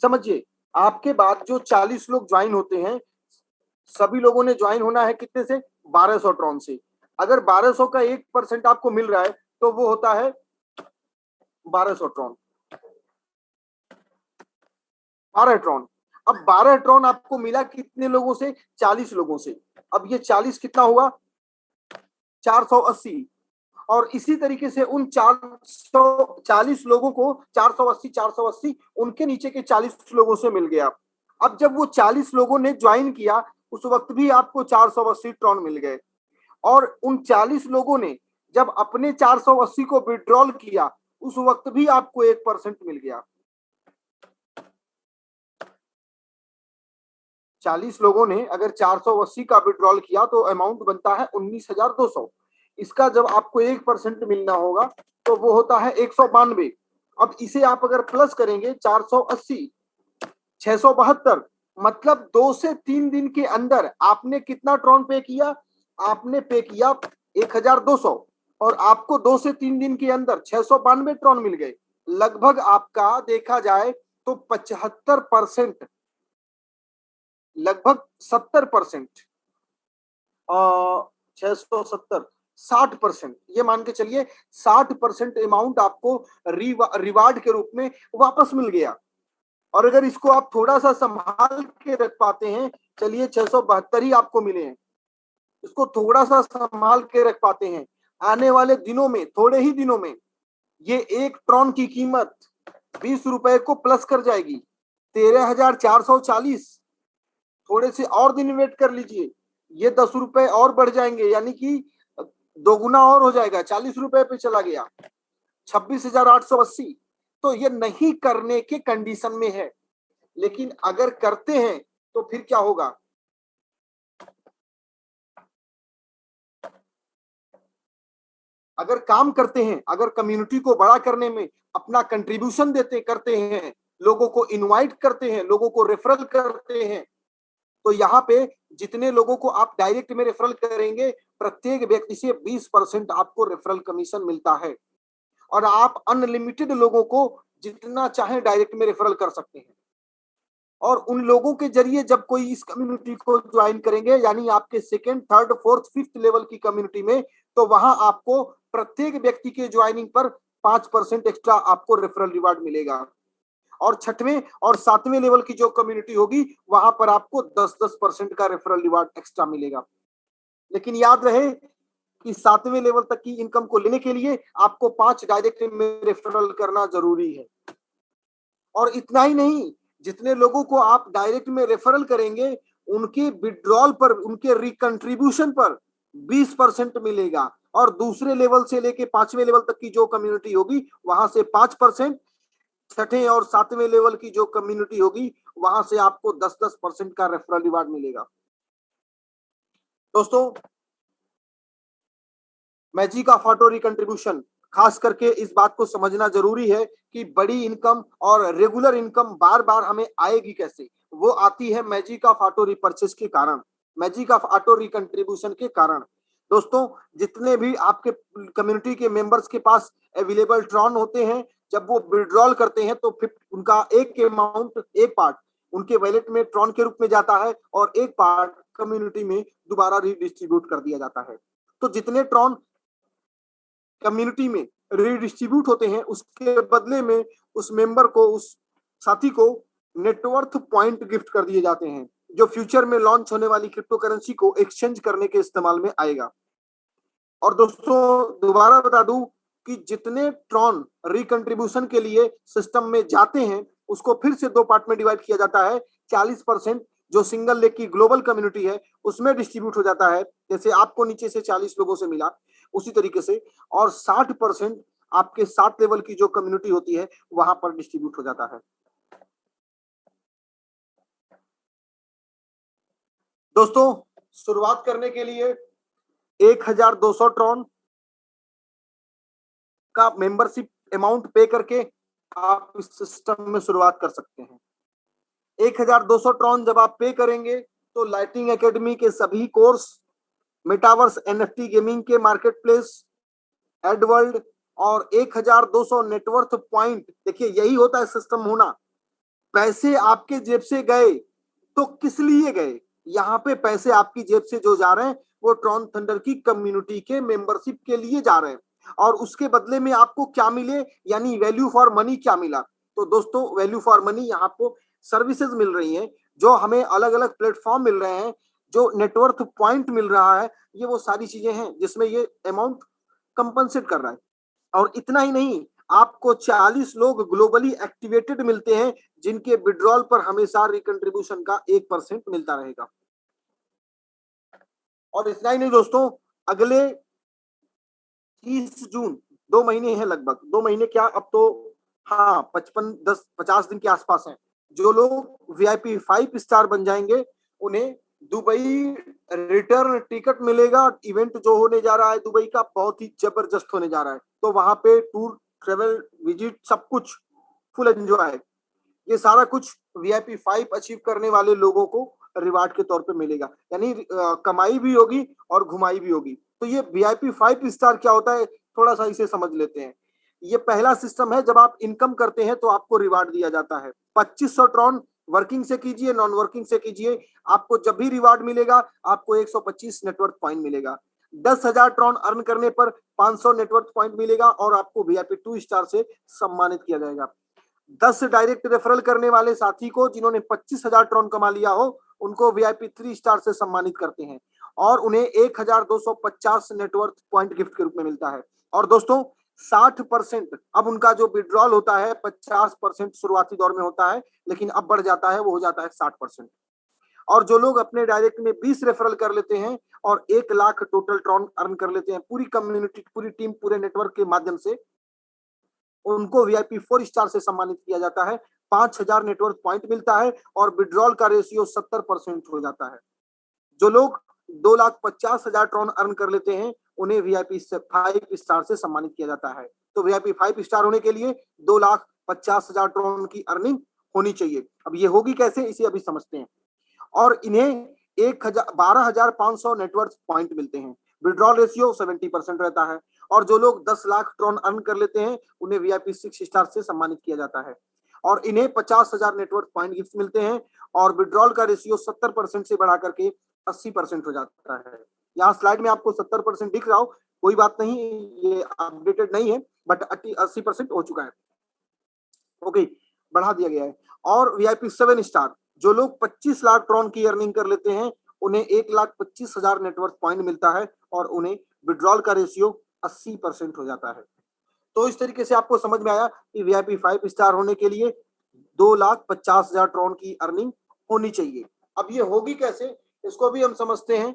समझिए, आपके बाद जो 40 लोग ज्वाइन होते हैं, सभी लोगों ने ज्वाइन होना है कितने से? 1200 ट्रॉन से। अगर 1200 का 1% आपको मिल रहा है तो वो होता है 1200 ट्रॉन, 12 ट्रॉन। अब 12 ट्रॉन आपको मिला कितने लोगों से? 40 लोगों से। अब ये 40 कितना हुआ? 480, और इसी तरीके से उन 440 लोगों को 480 उनके नीचे के 40 लोगों से मिल गया। अब जब वो 40 लोगों ने ज्वाइन किया उस वक्त भी आपको 480 ट्रॉन मिल गए, और उन 40 लोगों ने जब अपने 480 को विड्रॉल किया उस वक्त भी आपको 1% मिल गया। 40 लोगों ने अगर 480 का विड्रॉल किया तो अमाउंट बनता है 19,200। इसका जब आपको 1% मिलना होगा तो वो होता है 192। अब इसे आप अगर प्लस करेंगे 480 672, मतलब 2 से 3 दिन के अंदर आपने कितना ट्रॉन पे किया? आपने पे किया 1,200, और आपको 2 से 3 दिन के अंदर 692 ट्रॉन मिल गए। लगभग आपका देखा जाए तो 75%, लगभग 70%, 670, 60%, ये मान के चलिए 60% अमाउंट आपको रिवार्ड के रूप में वापस मिल गया। और अगर इसको आप थोड़ा सा संभाल के रख पाते हैं, चलिए 672 ही आपको मिले हैं, इसको थोड़ा सा संभाल के रख पाते हैं, आने वाले दिनों में, थोड़े ही दिनों में ये एक ट्रॉन की कीमत 20 रुपए को प्लस कर जाएगी, 13,440। थोड़े से और दिन वेट कर लीजिए, ये 10 रुपए और बढ़ जाएंगे, यानी कि दोगुना और हो जाएगा, 40 रुपए पे चला गया, 26,880। तो ये नहीं करने के कंडीशन में है, लेकिन अगर करते हैं तो फिर क्या होगा? अगर काम करते हैं, अगर कम्युनिटी को बड़ा करने में अपना कंट्रीब्यूशन देते करते हैं, लोगों को इनवाइट करते हैं, लोगों को रेफरल करते हैं, तो यहाँ पे जितने लोगों को आप डायरेक्ट में रेफरल करेंगे, प्रत्येक व्यक्ति से 20% आपको रेफरल कमीशन मिलता है, और आप अनलिमिटेड लोगों को जितना चाहे डायरेक्ट में रेफरल कर सकते हैं। और उन लोगों के जरिए जब कोई इस कम्युनिटी को ज्वाइन करेंगे, यानी आपके second, third, fourth, fifth level की कम्युनिटी में, तो वहां आपको प्रत्येक व्यक्ति के ज्वाइनिंग पर 5% एक्स्ट्रा आपको रेफरल रिवार्ड मिलेगा। और छठवें और सातवें लेवल की जो कम्युनिटी होगी वहां पर आपको 10% का रेफरल रिवार्ड एक्स्ट्रा मिलेगा। लेकिन याद रहे कि सातवें लेवल तक की इनकम को लेने के लिए आपको 5 डायरेक्ट में रेफरल करना जरूरी है। और इतना ही नहीं, जितने लोगों को आप डायरेक्ट में रेफरल करेंगे उनके विड्रॉल पर, उनके रिकंट्रीब्यूशन पर 20% मिलेगा, और दूसरे लेवल से लेके 5वें लेवल तक की जो कम्युनिटी होगी वहां से 5%, छठे और सातवें लेवल की जो कम्युनिटी होगी वहां से आपको 10% का रेफरल रिवार्ड मिलेगा। दोस्तों, मैजिक ऑफ ऑटो रिकंट्रीब्यूशन, खास करके इस बात को समझना जरूरी है कि बड़ी इनकम और रेगुलर इनकम बार बार हमें आएगी कैसे? वो आती है मैजिक ऑफ ऑटो रिपर्चेस के कारण, मैजिक ऑफ ऑटो रिकंट्रीब्यूशन के कारण। दोस्तों, जितने भी आपके कम्युनिटी के मेंबर्स के पास अवेलेबल ट्रॉन होते हैं, जब वो विड्रॉल करते हैं तो फिर उनका एक अमाउंट, एक पार्ट उनके वैलेट में ट्रॉन के रूप में जाता है, और एक पार्ट कम्युनिटी में दोबारा रिडिस्ट्रीब्यूट कर दिया जाता है। तो जितने ट्रॉन कम्युनिटी में रिडिस्ट्रीब्यूट होते हैं, उसके बदले में उस मेंबर को, उस साथी को नेटवर्थ पॉइंट गिफ्ट कर दिए जाते हैं, जो फ्यूचर में लॉन्च होने वाली क्रिप्टो करेंसी को एक्सचेंज करने के इस्तेमाल में आएगा। और दोस्तों, दोबारा बता दूं कि जितने ट्रॉन रिकंट्रीब्यूशन के लिए सिस्टम में जाते हैं उसको फिर से 2 पार्ट में डिवाइड किया जाता है। 40% जो सिंगल लेग की ग्लोबल कम्युनिटी है उसमें डिस्ट्रीब्यूट हो जाता है, जैसे आपको नीचे से 40 लोगों से मिला उसी तरीके से, और 60% आपके 7 लेवल की जो कम्युनिटी होती है वहां पर डिस्ट्रीब्यूट हो जाता है। दोस्तों, शुरुआत करने के लिए 1,200 ट्रॉन का मेंबरशिप अमाउंट पे करके आप इस सिस्टम में शुरुआत कर सकते हैं। 1,200 ट्रॉन जब आप पे करेंगे तो लाइटिंग एकेडमी के सभी कोर्स, मेटावर्स एनएफटी गेमिंग के मार्केट प्लेस, एडवर्ल्ड और 1,200 नेटवर्थ पॉइंट, देखिए यही होता है सिस्टम होना। पैसे आपके जेब से गए तो किस लिए गए? यहाँ पे पैसे आपकी जेब से जो जा रहे हैं वो ट्रॉन थंडर की कम्युनिटी के मेंबरशिप के लिए जा रहे हैं, और उसके बदले में आपको क्या मिले, यानी वैल्यू फॉर मनी क्या मिला? तो दोस्तों, वैल्यू फॉर मनी यहाँ आपको सर्विसेज मिल रही हैं, जो हमें अलग अलग प्लेटफॉर्म मिल रहे हैं, जो नेटवर्थ पॉइंट मिल रहा है, ये वो सारी चीजें हैं जिसमें ये अमाउंट कंपनसेट कर रहा है। और इतना ही नहीं, आपको 40 लोग ग्लोबली एक्टिवेटेड मिलते हैं जिनके विड्रॉल पर हमेशा रिकंट्रीब्यूशन का 1% मिलता रहेगा। और इतना ही नहीं दोस्तों, अगले 30 जून, 2 महीने हैं लगभग, 2 महीने क्या, अब तो हाँ 50 दिन के आसपास हैं। जो लोग वीआईपी 5 स्टार बन जाएंगे उन्हें दुबई रिटर्न टिकट मिलेगा। इवेंट जो होने जा रहा है दुबई का बहुत ही जबरदस्त होने जा रहा है, तो वहां पे टूर, ट्रेवल, विजिट, सब कुछ फुल एंजॉय। ये सारा कुछ वीआईपी 5 अचीव करने वाले लोगों को रिवार्ड के तौर पे मिलेगा, यानी कमाई भी होगी और घुमाई भी होगी। तो ये वीआईपी 5 स्टार क्या होता है, थोड़ा सा इसे समझ लेते हैं। ये पहला सिस्टम है, जब आप इनकम करते हैं तो आपको रिवार्ड दिया जाता है। 2500 ट्रॉन वर्किंग से कीजिए, नॉन वर्किंग से कीजिए, आपको जब भी रिवार्ड मिलेगा आपको 125 नेटवर्क पॉइंट मिलेगा। 10,000 ट्रॉन अर्न करने पर 500 नेटवर्क पॉइंट मिलेगा और आपको वीआईपी 2 स्टार से सम्मानित किया जाएगा। 10 डायरेक्ट रेफरल करने वाले साथी को जिन्होंने 25,000 ट्रॉन कमा लिया हो, उनको वीआईपी 3 स्टार से सम्मानित करते हैं और उन्हें 1250 नेटवर्क पॉइंट गिफ्ट के रूप में मिलता है। और दोस्तों 60% अब उनका जो विड्रॉल होता है, 50% शुरुआती दौर में होता है, लेकिन अब बढ़ जाता है, वो हो जाता है 60%। और जो लोग अपने डायरेक्ट में 20 रेफरल कर लेते हैं और 1 लाख टोटल ट्रॉन अर्न कर लेते हैं पूरी कम्युनिटी, पूरी टीम, पूरे नेटवर्क के माध्यम से, उनको वीआईपी 4 स्टार से सम्मानित किया जाता है। 5,000 नेटवर्क पॉइंट मिलता है और विड्रॉल का रेशियो 70% हो जाता है। जो लोग 2,50,000 ट्रॉन अर्न कर लेते हैं उन्हें वीआईपी 5 स्टार से सम्मानित किया जाता है। तो वीआईपी 5 स्टार होने के लिए 2,50,000 ट्रॉन की अर्निंग होनी चाहिए। अब ये होगी कैसे, इसे अभी समझते हैं। और इन्हें 12,500 नेटवर्क पॉइंट मिलते हैं। विड्रॉल रेशियो 70% रहता है। और जो लोग 10 लाख ट्रॉन अर्न कर लेते हैं उन्हें वीआईपी 6 स्टार से सम्मानित किया जाता है और इन्हें 50,000 नेटवर्क पॉइंट गिफ्ट मिलते हैं और विड्रॉल का रेशियो 70% से बढ़ा करके 80% हो जाता है। यहाँ स्लाइड में आपको 70% दिख रहा हो, कोई बात नहीं, ये अपडेटेड नहीं है, बट 80% हो चुका है। ओके, बढ़ा दिया गया है। और वीआईपी 7 स्टार, जो लोग 25 लाख ट्रॉन की अर्निंग कर लेते हैं उन्हें 1,25,000 नेटवर्क पॉइंट मिलता है और उन्हें विड्रॉल का रेशियो 80% हो जाता है। तो इस तरीके से आपको समझ में आया कि वीआईपी 5 स्टार होने के लिए 2,50,000 ट्रॉन की अर्निंग होनी चाहिए। अब ये होगी कैसे, इसको भी हम समझते हैं।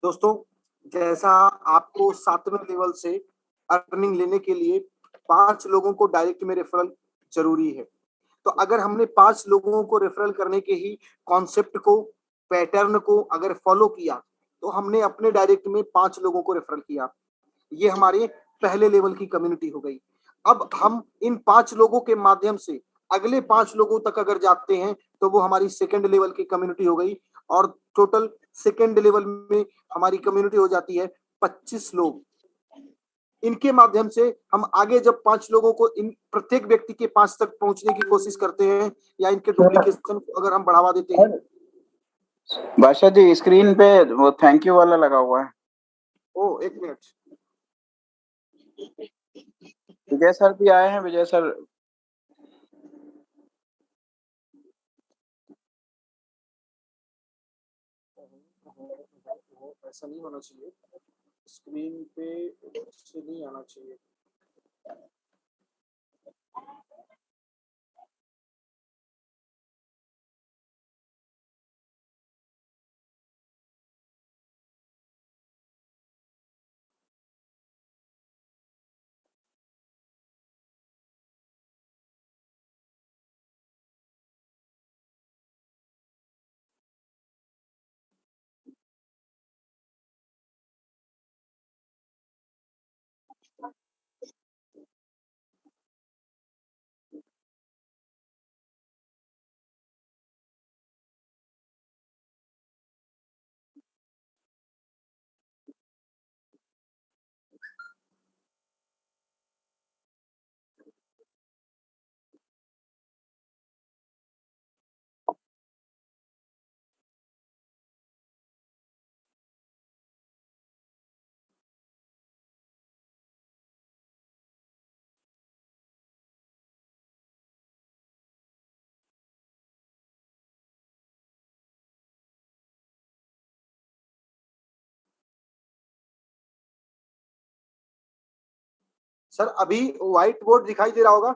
दोस्तों, जैसा आपको 7वें लेवल से अर्निंग लेने के लिए 5 लोगों को डायरेक्ट में रेफरल जरूरी है। तो अगर हमने 5 लोगों को रेफरल करने के ही कॉन्सेप्ट को, पैटर्न को अगर फॉलो किया, तो हमने अपने डायरेक्ट में 5 लोगों को रेफरल किया। ये हमारे पहले लेवल की कम्युनिटी हो गई। अब हम इन 5 लोगों के माध्यम से अगले 5 लोगों तक अगर जाते हैं तो वो हमारी सेकेंड लेवल की कम्युनिटी हो गई और टोटल सेकेंड लेवल में हमारी कम्युनिटी हो जाती है 25 लोग। इनके माध्यम से हम आगे जब 5 लोगों को, इन प्रत्येक व्यक्ति के 5 तक पहुंचने की कोशिश करते हैं या इनके डुप्लीकेशन को अगर हम बढ़ावा देते हैं। बादशाह जी, स्क्रीन पे वो थैंक यू वाला लगा हुआ है। ओ, एक मिनट। विजय सर भी आए हैं, विजय सर। ऐसा नहीं होना चाहिए, स्क्रीन पे से नहीं आना चाहिए। सर अभी व्हाइट बोर्ड दिखाई दे रहा होगा?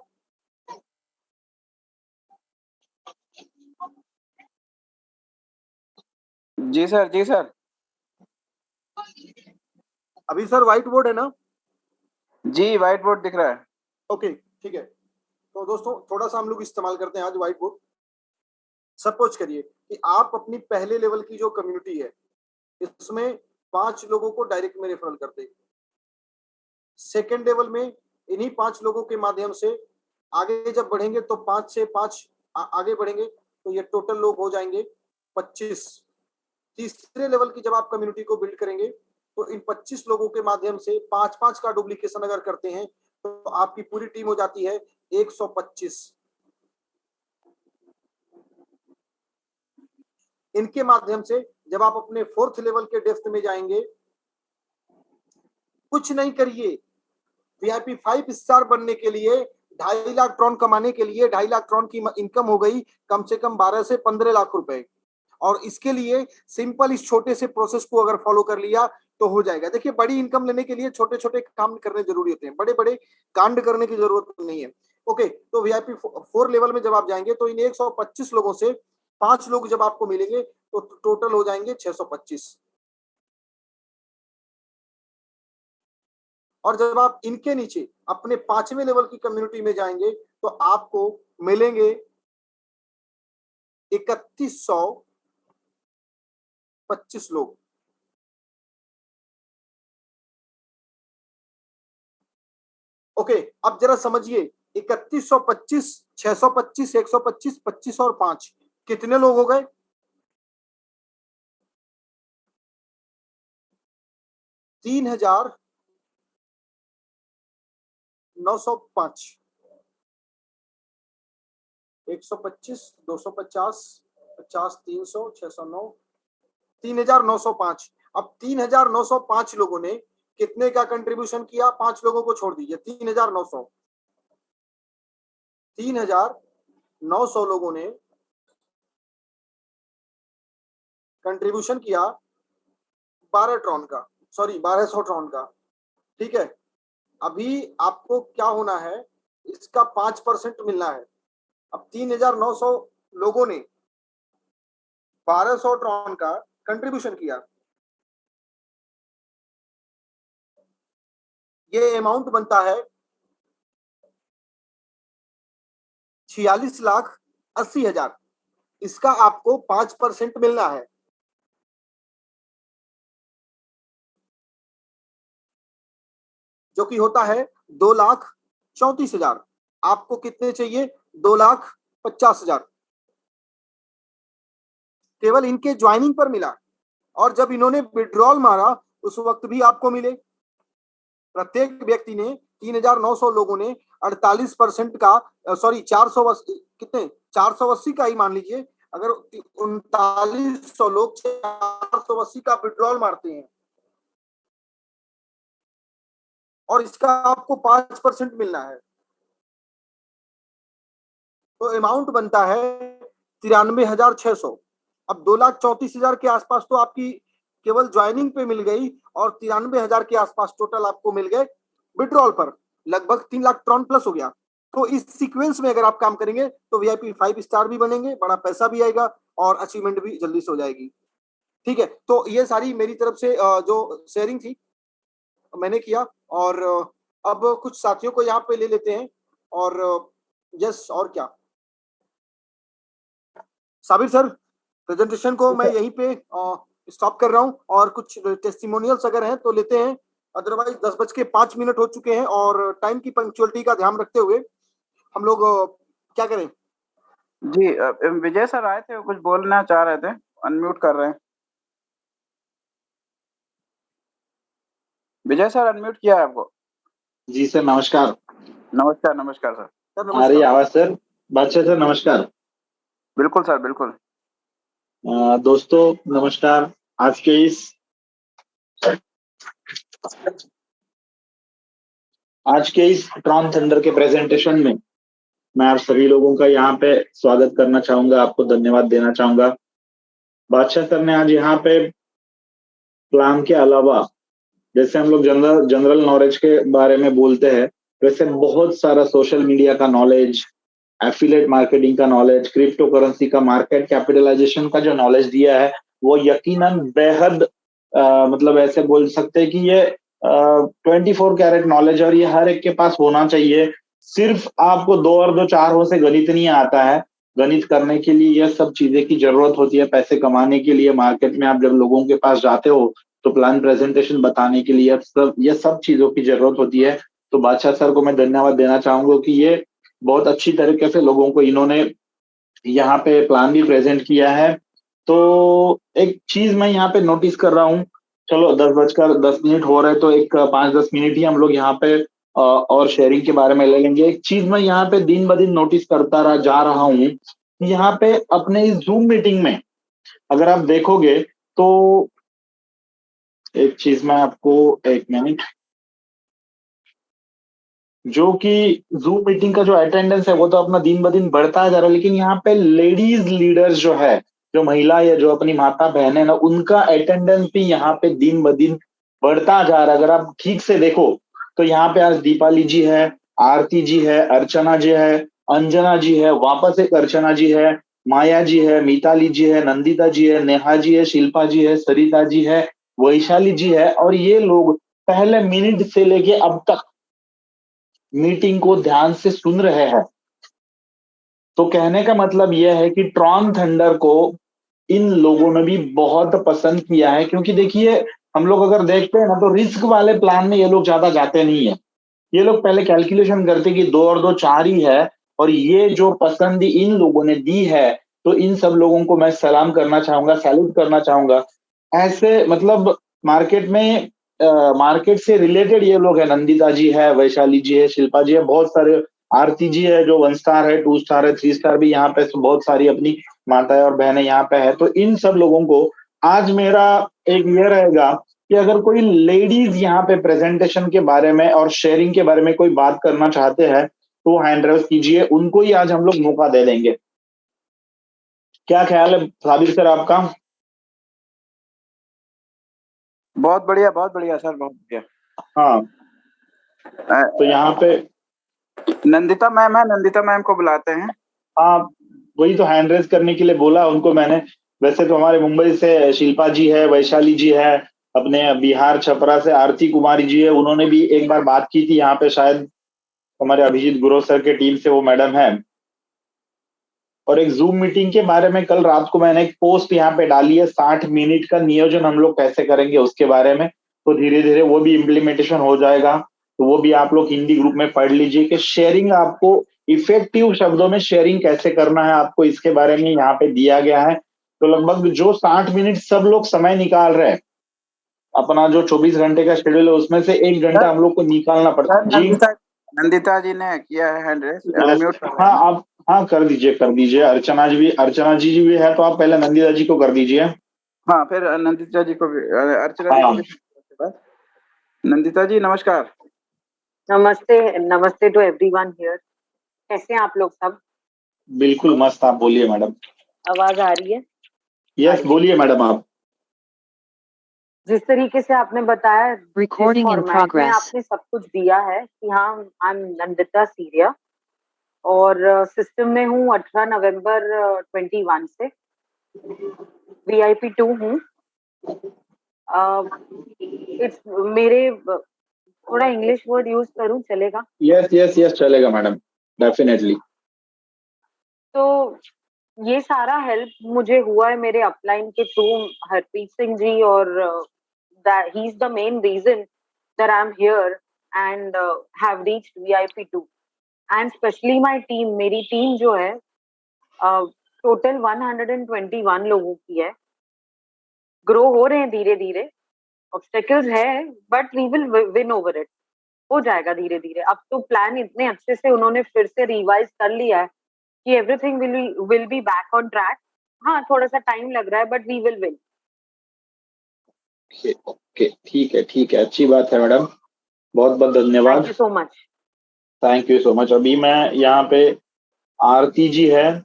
जी सर, जी सर। अभी सर व्हाइट बोर्ड है ना? जी, व्हाइट बोर्ड दिख रहा है। ओके, ठीक है। तो दोस्तों थोड़ा सा हम लोग इस्तेमाल करते हैं आज व्हाइट बोर्ड। सपोज करिए कि आप अपनी पहले लेवल की जो कम्युनिटी है, इसमें 5 लोगों को डायरेक्ट में रेफरल करते हैं। सेकेंड लेवल में इन्हीं 5 लोगों के माध्यम से आगे जब बढ़ेंगे तो 5 से 5 आगे बढ़ेंगे तो ये टोटल लोग हो जाएंगे 25। तीसरे लेवल की जब आप कम्युनिटी को बिल्ड करेंगे तो इन 25 लोगों के माध्यम से 5-5 का डुप्लीकेशन अगर करते हैं तो आपकी पूरी टीम हो जाती है 125। इनके माध्यम से जब आप अपने 4th लेवल के डेप्थ में जाएंगे, कुछ नहीं करिए, वीआईपी 5 स्टार बनने के लिए 2.5 लाख ट्रॉन कमाने के लिए 2.5 लाख ट्रॉन की इनकम हो गई कम से कम 12 से 15 लाख रुपए। और इसके लिए सिंपल इस छोटे से प्रोसेस को अगर फॉलो कर लिया तो हो जाएगा। देखिए बड़ी इनकम लेने के लिए छोटे छोटे काम करने जरूरी होते हैं, बड़े बड़े कांड करने की जरूरत नहीं है। ओके, तो वीआईपी 4 लेवल में जब आप जाएंगे तो इन 125 लोगों से 5 लोग जब आपको मिलेंगे तो टोटल हो जाएंगे 625। और जब आप इनके नीचे अपने 5वें लेवल की कम्युनिटी में जाएंगे तो आपको मिलेंगे 3125 लोग। ओके, अब जरा समझिए, 3125, 625, 125, 25 और 5 कितने लोग हो गए? 3905। 125, 250, 50, 300, 609, 3905। अब 3905 लोगों ने कितने का कंट्रीब्यूशन किया? 5 लोगों को छोड़ दीजिए, 3900। 3900 लोगों ने कंट्रीब्यूशन किया 12 ट्रॉन का, सॉरी 1200 ट्रॉन का। ठीक है, अभी आपको क्या होना है, इसका 5% मिलना है। अब 3900 लोगों ने 1200 ट्रॉन का कंट्रीब्यूशन किया, ये अमाउंट बनता है 46,80,000। इसका आपको 5% मिलना है, जो कि होता है 2,34,000। आपको कितने चाहिए? 2,50,000 केवल इनके ज्वाइनिंग पर मिला। और जब इन्होंने विड्रॉल मारा उस वक्त भी आपको मिले। प्रत्येक व्यक्ति ने 3,900 लोगों ने 48% का, सॉरी 480, कितने 480 का ही मान लीजिए, अगर 3900 लोग 480 का विड्रॉल मारते हैं और इसका आपको 5% मिलना है तो अमाउंट बनता है 93,600। अब 2,34,000 के आसपास तो आपकी केवल ज्वाइनिंग पे मिल गई और 93,000 के आसपास टोटल आपको मिल गए विड्रॉल पर, लगभग 3 लाख ट्रॉन प्लस हो गया। तो इस सीक्वेंस में अगर आप काम करेंगे तो वीआईपी 5 स्टार भी बनेंगे, बड़ा पैसा भी आएगा और अचीवमेंट भी जल्दी से हो जाएगी। ठीक है, तो ये सारी मेरी तरफ से जो शेयरिंग थी मैंने किया। और अब कुछ साथियों को यहाँ पे ले लेते हैं। और यस, और क्या साबिर सर, प्रेजेंटेशन को मैं यहीं पे स्टॉप कर रहा हूं और कुछ टेस्टिमोनियल्स अगर हैं तो लेते हैं, अदरवाइज 10:05 हो चुके हैं और टाइम की पंक्चुअलिटी का ध्यान रखते हुए हम लोग क्या करें? जी, विजय सर आए थे, कुछ बोलना चाह रहे थे, अनम्यूट कर रहे हैं। विजय सर अनम्यूट किया है आपको। जी सर, नमस्कार। नमस्कार, नमस्कार सर। सर आ रही नमस्कार। आवाज सर? बादशाह सर नमस्कार। बिल्कुल सर, बिल्कुल। दोस्तों नमस्कार। आज के इस ट्रॉन थंडर के प्रेजेंटेशन में मैं आप सभी लोगों का यहाँ पे स्वागत करना चाहूंगा, आपको धन्यवाद देना चाहूंगा। बादशाह सर ने आज यहाँ पे प्लान के अलावा, जैसे हम लोग जनरल नॉलेज के बारे में बोलते हैं, वैसे बहुत सारा सोशल मीडिया का नॉलेज, एफिलिएट मार्केटिंग का नॉलेज, क्रिप्टो करेंसी का मार्केट कैपिटलाइजेशन का जो नॉलेज दिया है वो यकीनन बेहद मतलब ऐसे बोल सकते हैं कि ये 24 कैरेट नॉलेज और ये हर एक के पास होना चाहिए। सिर्फ आपको 2 और 2 4 से गणित नहीं आता है। गणित करने के लिए ये सब चीजें की जरूरत होती है। पैसे कमाने के लिए मार्केट में आप जब लोगों के पास जाते हो तो प्लान प्रेजेंटेशन बताने के लिए ये सब चीजों की जरूरत होती है। तो बादशाह सर को मैं धन्यवाद देना चाहूंगा कि ये बहुत अच्छी तरीके से लोगों को इन्होंने यहाँ पे प्लान भी प्रेजेंट किया है। तो एक चीज मैं यहाँ पे नोटिस कर रहा हूँ, चलो 10:10 हो रहे तो एक 5-10 मिनट ही हम लोग यहाँ पे और शेयरिंग के बारे में ले लेंगे। एक चीज मैं यहाँ पे दिन ब दिन नोटिस करता जा रहा हूँ, यहाँ पे अपने इस जूम मीटिंग में अगर आप देखोगे तो एक चीज मैं आपको, एक मिनट, जो कि जूम मीटिंग का जो अटेंडेंस है वो तो अपना दिन ब दिन बढ़ता जा रहा है, लेकिन यहाँ पे लेडीज लीडर्स जो है, जो महिला या जो अपनी माता बहन है ना, उनका अटेंडेंस भी यहाँ पे दिन ब दिन बढ़ता जा रहा है। अगर आप ठीक से देखो तो यहाँ पे आज दीपाली जी है, आरती जी है, अर्चना जी है, अंजना जी है, वापस एक अर्चना जी है, माया जी है, मिताली जी है, नंदिता जी है, नेहा जी है, शिल्पा जी है, सरिता जी है, वैशाली जी है, और ये लोग पहले मिनट से लेके अब तक मीटिंग को ध्यान से सुन रहे हैं। तो कहने का मतलब यह है कि ट्रॉन थंडर को इन लोगों ने भी बहुत पसंद किया है, क्योंकि देखिए हम लोग अगर देखते हैं ना तो रिस्क वाले प्लान में ये लोग ज्यादा जाते नहीं है। ये लोग पहले कैलकुलेशन करते कि 2 और 2 4 ही है, और ये जो पसंद इन लोगों ने दी है तो इन सब लोगों को मैं सलाम करना चाहूंगा, सैल्यूट करना चाहूंगा। ऐसे मतलब मार्केट में मार्केट से रिलेटेड ये लोग है, नंदिता जी है, वैशाली जी है, शिल्पा जी है, बहुत सारे, आरती जी है जो 1 स्टार है, 2 स्टार है, 3 स्टार भी यहाँ पे बहुत सारी अपनी माताएं और बहनें यहाँ पे है। तो इन सब लोगों को आज मेरा एक ये रहेगा कि अगर कोई लेडीज यहाँ पे प्रेजेंटेशन के बारे में और शेयरिंग के बारे में कोई बात करना चाहते हैं तो हैंड रेज कीजिए, उनको ही आज हम लोग मौका दे देंगे। क्या ख्याल है साबिर सर आपका? बहुत बढ़िया सर, बहुत बढ़िया। हाँ, तो यहाँ पे नंदिता मैम को बुलाते हैं। हाँ, वही तो हैंड रेज करने के लिए बोला उनको मैंने। वैसे तो हमारे मुंबई से शिल्पा जी है, वैशाली जी है, अपने बिहार छपरा से आरती कुमारी जी है, उन्होंने भी एक बार बात की थी यहाँ पे, शायद हमारे अभिजीत गुरु सर के टीम से वो मैडम है। और एक जूम मीटिंग के बारे में कल रात को मैंने एक पोस्ट यहाँ पे डाली है, 60 मिनट का नियोजन हम लोग कैसे करेंगे उसके बारे में। तो धीरे धीरे वो भी इम्प्लीमेंटेशन हो जाएगा, तो वो भी आप लोग हिंदी ग्रुप में पढ़ लीजिए कि शेयरिंग आपको इफेक्टिव शब्दों में शेयरिंग कैसे करना है, आपको इसके बारे में यहाँ पे दिया गया है। तो लगभग जो 60 मिनट सब लोग समय निकाल रहे हैं, अपना जो 24 घंटे का शेड्यूल है उसमें से 1 घंटा हम लोग को निकालना पड़ता है। जी नंदिता जी ने किया है हैंड रेज। हाँ, आप हाँ कर दीजिए। अर्चना जी भी है, तो आप पहले नंदिता जी को कर दीजिए। हाँ, फिर नंदिता जी को भी, अर्चना जी को भी। नंदिता जी नमस्कार। नमस्ते टू एवरीवन हियर। कैसे हैं आप लोग सब? बिल्कुल मस्त, आप बोलिए मैडम। आवाज आ रही है? यस, बोलिए मैडम आप। जिस तरीके से आपने बताया, रिकॉर्डिंग इन प्रोग्रेस, आपने सब कुछ दिया है कि हाँ, आई एम नंदिता सीरिया और सिस्टम में हूँ 18 नवंबर 21 से। VIP 2 हूँ। इट्स मेरे थोड़ा इंग्लिश वर्ड यूज करूं, चलेगा? यस चलेगा मैडम, डेफिनेटली। तो ये सारा हेल्प मुझे हुआ है मेरे अपलाइन के थ्रू, हरप्रीत सिंह जी, और he is the main reason that I am here and have reached VIP 2 and specially my team. मेरी टीम जो है टोटल 121 लोगों की है। ग्रो हो रहे हैं धीरे धीरे, ऑब्स्टेकल्स है but we will win over it. हो जाएगा धीरे धीरे। अब तो प्लान इतने अच्छे से उन्होंने फिर से रिवाइज कर लिया है कि everything will be back on track. हाँ, थोड़ा सा टाइम लग रहा है but we will win. Okay, ठीक है, अच्छी बात है मैडम, बहुत बहुत धन्यवाद। Thank you so much. Thank you so much. अभी मैं यहाँ पे आरती जी है,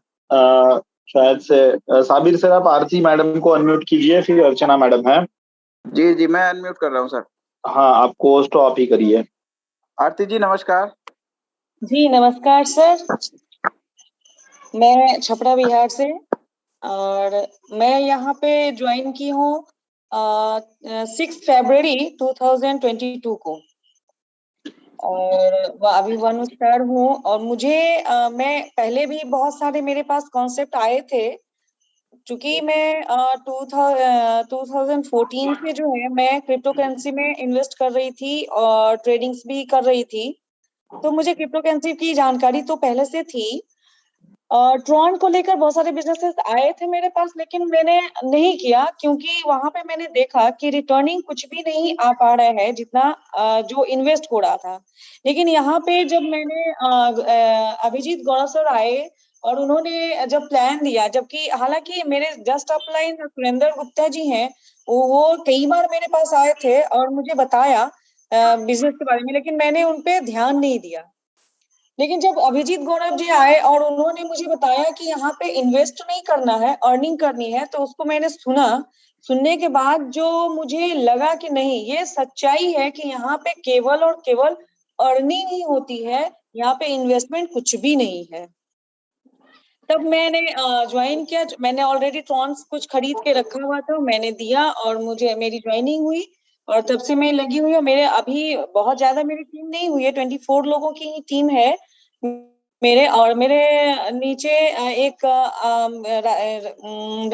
शायद से साबिर सर आप आरती मैडम को अनम्यूट कीजिए, फिर अर्चना मैडम है। जी मैं अनम्यूट कर रहा हूँ सर। हाँ, आप होस्ट आप ही करिए। आरती जी नमस्कार। जी नमस्कार सर, मैं छपरा बिहार से और मैं यहाँ पे ज्वाइन की हूँ 6 फरवरी 2022 को और अभी 1 स्टार हूँ। और मुझे मैं पहले भी बहुत सारे मेरे पास कॉन्सेप्ट आए थे, क्योंकि मैं 2014 से जो है मैं क्रिप्टो करेंसी में इन्वेस्ट कर रही थी और ट्रेडिंग्स भी कर रही थी, तो मुझे क्रिप्टो करेंसी की जानकारी तो पहले से थी। ट्रॉन को लेकर बहुत सारे बिजनेसेस आए थे मेरे पास, लेकिन मैंने नहीं किया क्योंकि वहां पे मैंने देखा कि रिटर्निंग कुछ भी नहीं आ पा रहा है जितना जो इन्वेस्ट हो रहा था। लेकिन यहाँ पे जब मैंने अभिजीत गौरव सर आए और उन्होंने जब प्लान दिया, जबकि हालांकि मेरे जस्ट अपलाइन सुरेंद्र गुप्ता जी हैं, वो कई बार मेरे पास आए थे और मुझे बताया बिजनेस के बारे में, लेकिन मैंने उनपे ध्यान नहीं दिया। लेकिन जब अभिजीत गौरव जी आए और उन्होंने मुझे बताया कि यहाँ पे इन्वेस्ट नहीं करना है, अर्निंग करनी है, तो उसको मैंने सुना। सुनने के बाद जो मुझे लगा कि नहीं, ये सच्चाई है कि यहाँ पे केवल और केवल अर्निंग ही होती है, यहाँ पे इन्वेस्टमेंट कुछ भी नहीं है। तब मैंने ज्वाइन किया। मैंने ऑलरेडी ट्रॉन्स कुछ खरीद के रखा हुआ था, मैंने दिया और मुझे मेरी ज्वाइनिंग हुई और तब से मैं लगी हुई हूँ। मेरे अभी बहुत ज्यादा मेरी टीम नहीं हुई है, 24 लोगों की ही टीम है मेरे। और मेरे नीचे एक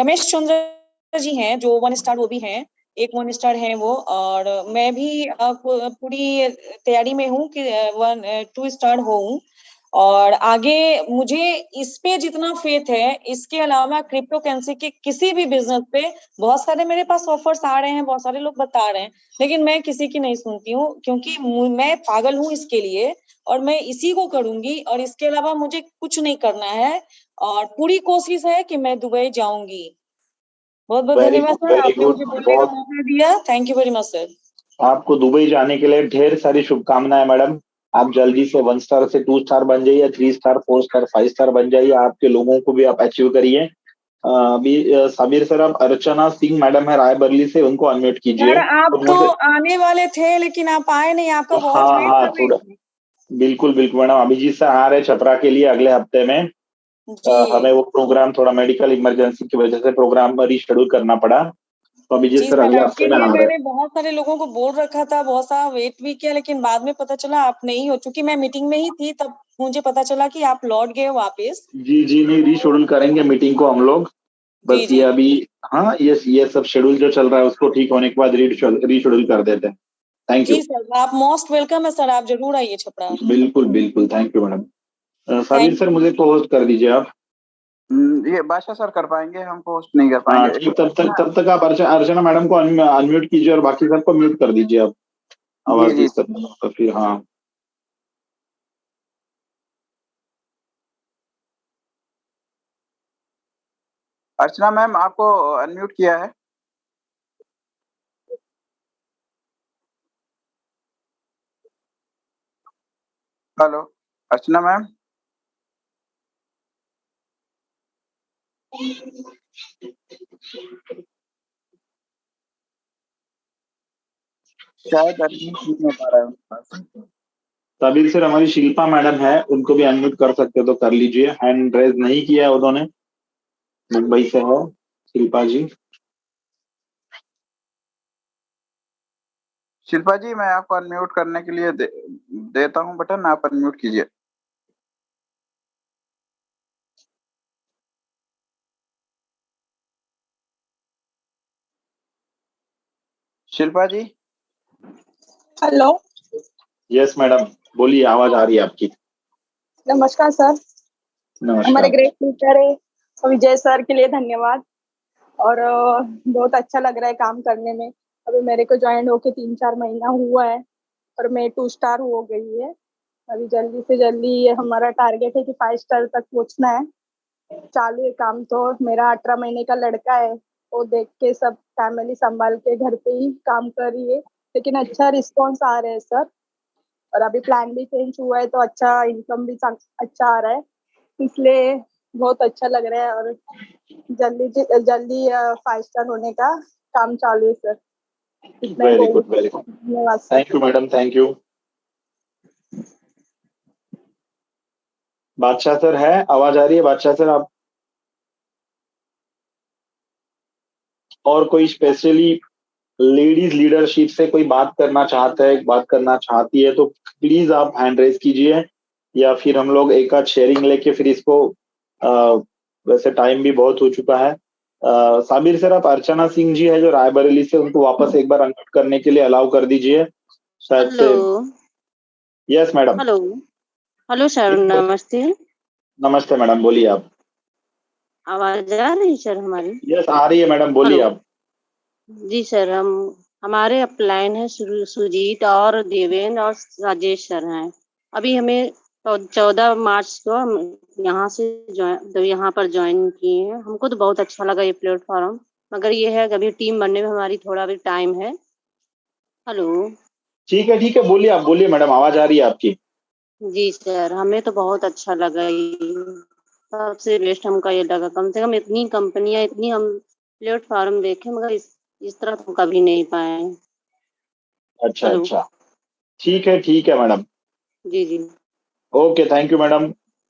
रमेश चंद्र जी हैं जो 1 स्टार वो भी हैं, एक 1 स्टार है वो। और मैं भी पूरी तैयारी में हूँ कि 2 स्टार होऊं। और आगे मुझे इस पे जितना फेथ है, इसके अलावा क्रिप्टो करेंसी के किसी भी बिजनेस पे बहुत सारे मेरे पास ऑफर्स आ रहे हैं, बहुत सारे लोग बता रहे हैं, लेकिन मैं किसी की नहीं सुनती हूँ क्योंकि मैं पागल हूँ इसके लिए और मैं इसी को करूंगी और इसके अलावा मुझे कुछ नहीं करना है। और पूरी कोशिश है कि मैं दुबई जाऊंगी। बहुत बहुत वेरी धन्यवाद गुड, सर, वेरी आपने गुड। मुझे बोलने का बहुत मौका दिया। Thank you very much sir. आपको दुबई जाने के लिए ढेर सारी शुभकामनाएं मैडम। आप जल्दी से 1 स्टार से 2 स्टार बन जाइए, 3 स्टार, 4 स्टार, 5 स्टार बन जाइए। आपके लोगों को भी आप अचीव करिए। अभी साबिर सर, आप अर्चना सिंह मैडम है रायबरेली से, उनको अनम्यूट कीजिए। सर आप तो तो मुझे आने वाले थे लेकिन आप आए नहीं, आपका बहुत हाँ वेट हाँ कर रही थोड़ा, थी। बिल्कुल बिल्कुल मैडम। अभिजीत सर आ रहे छपरा के लिए अगले हफ्ते में। हमें जी वो प्रोग्राम थोड़ा मेडिकल इमरजेंसी की वजह से प्रोग्राम रिशेड्यूल करना पड़ा, तो अभिजीत जी सर सर, अगले आपके हफ्ते में लिए आ रहे हैं। मैंने बहुत सारे लोगों को बोल रखा था, बहुत सारा वेट भी किया, लेकिन बाद में पता चला आप नहीं हो। चूंकि मैं मीटिंग में ही थी, तब मुझे पता चला कि आप लौट गए वापस। जी जी, नहीं रिशेड्यूल करेंगे मीटिंग को हम लोग। जी बस ये जी अभी, हाँ ये सब शेड्यूल जो चल रहा है उसको ठीक होने के बाद रिशेड्यूल कर देते हैं। Thank you. जी सर, आप मोस्ट वेलकम है सर, आप जरूर आइए छपरा। बिल्कुल बिल्कुल, thank you madam. Sabir thank sir मुझे को होस्ट कर दीजिए आप। ये बादशाह सर कर पाएंगे, हमको होस्ट नहीं कर हाँ पाएंगे। ठीक, तब तक आप अर्चना मैडम को अनम्यूट कीजिए और बाकी सबको म्यूट कर दीजिए आप, जी आवाज जी। डिस्टर्ब तो फिर। हाँ अर्चना मैम आपको अनम्यूट किया है। हेलो अर्चना मैम। शायद अनम्यूट नहीं हो पा रहा है उनके पास। साबिर सर, हमारी शिल्पा मैडम है, उनको भी अनम्यूट कर सकते हो तो कर लीजिए। हैंड रेज नहीं किया है उन्होंने, मुंबई से है शिल्पा जी। शिल्पा जी मैं आपको अनम्यूट करने के लिए देता हूँ बटन, आप अनम्यूट कीजिए। शिल्पा जी। हेलो, यस मैडम, बोलिए, आवाज आ रही है आपकी। नमस्कार सर। हमारे नमस्कार। ग्रेट टीचर है विजय सर, के लिए धन्यवाद। और बहुत अच्छा लग रहा है काम करने में। अभी मेरे को ज्वाइन होके 3-4 महीना हुआ है और मैं 2 स्टार हो गई है। अभी जल्दी से जल्दी ये हमारा टारगेट है कि 5 स्टार तक पहुंचना है। चालू है काम। तो मेरा 18 महीने का लड़का है, वो देख के सब फैमिली संभाल के घर पे ही काम कर रही है, लेकिन अच्छा रिस्पॉन्स आ रहा है सर। और अभी प्लान भी चेंज हुआ है तो अच्छा इनकम भी अच्छा आ रहा है, इसलिए बहुत अच्छा लग रहा है। और जल्दी जल्दी 5 स्टार होने का काम चालू है सर। इतना ही वेरी बोल। Good, very good. धन्यवाद sir. Thank you madam, thank you. Badshah sir है, आवाज आ रही है बादशाह सर आप? और कोई स्पेशली लेडीज लीडरशिप से कोई बात करना चाहता है, बात करना चाहती है, तो प्लीज आप हैंड रेज कीजिए, या फिर हम लोग एक आध शेयरिंग लेके फिर इसको वैसे टाइम भी बहुत हो चुका है। साबिर सर, आप अर्चना सिंह जी है जो रायबरेली से, उनको वापस एक बार अनम्यूट करने के लिए अलाउ कर दीजिए शायद से। Hello. Yes madam. Hello. Hello sir, नमस्ते। नमस्ते मैडम, बोलिए आप। आवाज आ रही है सर हमारी? यस आ रही है मैडम, बोलिए हेलो। आप। जी सर, हमारे अपलाइन है सुजीत और देवेंद्र और राजेश सर हैं। अभी हमें 14 मार्च को हम यहाँ से यहाँ पर ज्वाइन किए हैं। हमको तो बहुत अच्छा लगा ये प्लेटफॉर्म, मगर ये है कि अभी टीम बनने में हमारी थोड़ा भी टाइम है। हेलो। ठीक है, बोलिए आप, बोलिए मैडम, आवाज आ रही है आपकी। जी सर, हमें तो बहुत अच्छा लगा ये। सबसे बेस्ट हमको ये लगा, कम से कम इतनी कंपनियां, इतनी हम प्लेटफॉर्म देखे, मगर इस तरह तो हम कभी नहीं पाए। अच्छा हेलो। अच्छा, ठीक है मैडम। जी जी ओके, थैंक यू मैडम।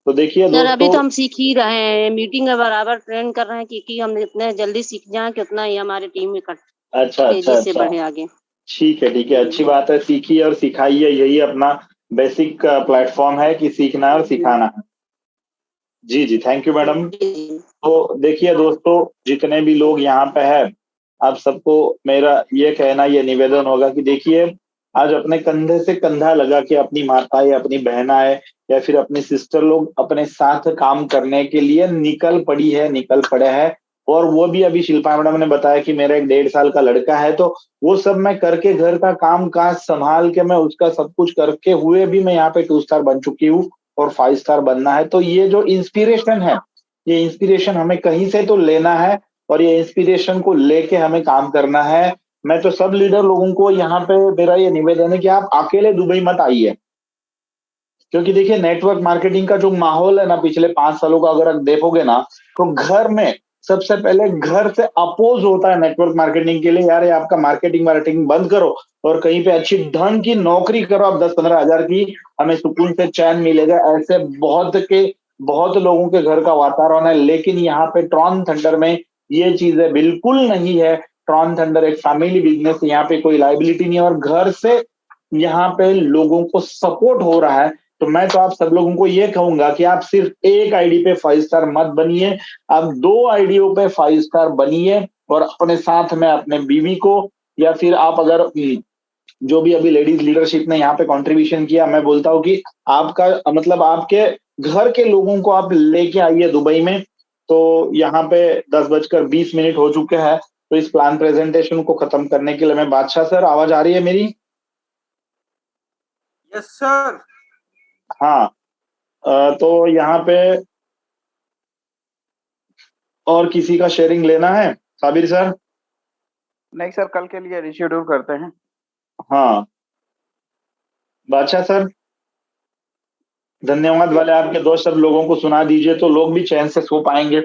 तो देखिए सर, अभी दोस्तों, तो हम सीख ही रहे हैं, मीटिंग में बराबर ट्रेन कर रहे हैं कि हम जितने जल्दी सीख जाएं कि उतना ही हमारी टीम में अच्छा अच्छा तेजी से अच्छा, बढ़े आगे। ठीक है, जी अच्छी बात है, सीखिए और सिखाइए, यही अपना बेसिक प्लेटफॉर्म है कि सीखना है और सिखाना है। जी जी, थैंक यू मैडम। जी तो देखिए दोस्तों, जितने भी लोग यहाँ पे हैं, आप सबको मेरा ये कहना, ये निवेदन होगा कि देखिए, आज अपने कंधे से कंधा लगा के अपनी माताएं, अपनी बहनाएं या फिर अपनी सिस्टर लोग अपने साथ काम करने के लिए निकल पड़े हैं। और वो भी अभी शिल्पा मैडम ने बताया कि मेरा एक 1.5 साल का लड़का है, तो वो सब मैं करके, घर का काम काज संभाल के, मैं उसका सब कुछ करके हुए भी मैं यहाँ पे 2 स्टार बन चुकी हूँ और 5 स्टार बनना है। तो ये जो इंस्पिरेशन है, ये इंस्पिरेशन हमें कहीं से तो लेना है और ये इंस्पिरेशन को लेके हमें काम करना है। मैं तो सब लीडर लोगों को यहाँ पे मेरा ये निवेदन है कि आप अकेले दुबई मत आइए, क्योंकि देखिए नेटवर्क मार्केटिंग का जो माहौल है ना, पिछले 5 सालों का अगर आप देखोगे ना, तो घर में सबसे पहले घर से अपोज होता है नेटवर्क मार्केटिंग के लिए, यार ये आपका मार्केटिंग बंद करो और कहीं पे अच्छी ढंग की नौकरी करो, आप 10-15 हजार की, हमें सुकून से चैन मिलेगा। ऐसे बहुत लोगों के घर का वातावरण है, लेकिन यहाँ पे ट्रॉन थंडर में ये चीजें बिल्कुल नहीं है। ट्रॉन थंडर एक फैमिली बिजनेस, यहाँ पे कोई लाइबिलिटी नहीं है और घर से यहाँ पे लोगों को सपोर्ट हो रहा है। तो मैं तो आप सब लोगों को ये कहूंगा कि आप सिर्फ एक आईडी पे 5 स्टार मत बनिए, आप 2 आईडियों पे 5 स्टार बनिए और अपने साथ में अपने बीवी को, या फिर आप अगर जो भी अभी लेडीज लीडरशिप ने यहाँ पे कंट्रीब्यूशन किया, मैं बोलता हूँ कि आपका मतलब आपके घर के लोगों को आप लेके आइए दुबई में। तो यहाँ पे 10:20 हो चुके हैं, तो इस प्लान प्रेजेंटेशन को खत्म करने के लिए मैं, बादशाह सर आवाज आ रही है मेरी? Yes sir. हाँ। तो यहाँ पे और किसी का शेयरिंग लेना है साबिर सर? नहीं सर, कल के लिए रिशेड्यूल करते हैं। हाँ बादशाह सर, धन्यवाद वाले आपके दोस्त सब लोगों को सुना दीजिए, तो लोग भी चैन से सो पाएंगे।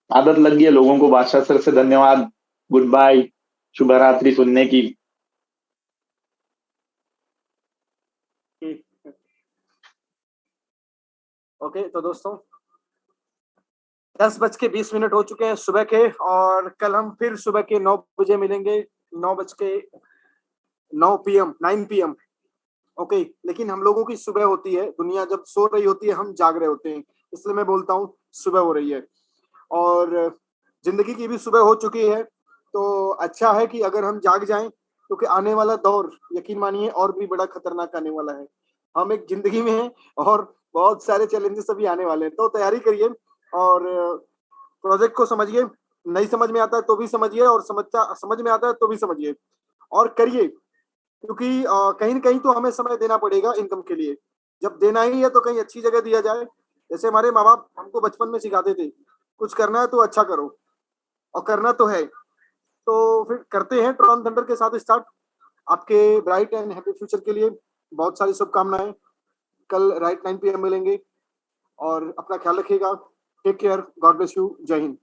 आदत लग गई है लोगों को बादशाह सर से धन्यवाद, गुड बाय, शुभ रात्रि सुनने की। ओके, तो दोस्तों 10:20 हो चुके हैं सुबह के, और कल हम फिर सुबह के 9 बजे मिलेंगे। 9 PM ओके। लेकिन हम लोगों की सुबह होती है, दुनिया जब सो रही होती है, हम जाग रहे होते हैं, इसलिए मैं बोलता हूँ सुबह हो रही है और जिंदगी की भी सुबह हो चुकी है। तो अच्छा है कि अगर हम जाग जाएं, क्योंकि आने वाला दौर, यकीन मानिए, और भी बड़ा खतरनाक आने वाला है। हम एक जिंदगी में हैं और बहुत सारे चैलेंजेस अभी आने वाले हैं, तो तैयारी करिए और प्रोजेक्ट को समझिए। नहीं समझ में आता है तो भी समझिए, और समझ में आता है तो भी समझिए और करिए, क्योंकि कहीं ना कहीं तो हमें समय देना पड़ेगा इनकम के लिए। जब देना ही है तो कहीं अच्छी जगह दिया जाए। जैसे हमारे माँ बाप हमको बचपन में सिखाते थे, कुछ करना है तो अच्छा करो, और करना तो है। तो फिर करते हैं ट्रॉन थंडर के साथ स्टार्ट। आपके ब्राइट एंड हैप्पी फ्यूचर के लिए बहुत सारी शुभकामनाएं। कल राइट 9 PM मिलेंगे और अपना ख्याल रखिएगा। Take care, god bless you, जय हिंद।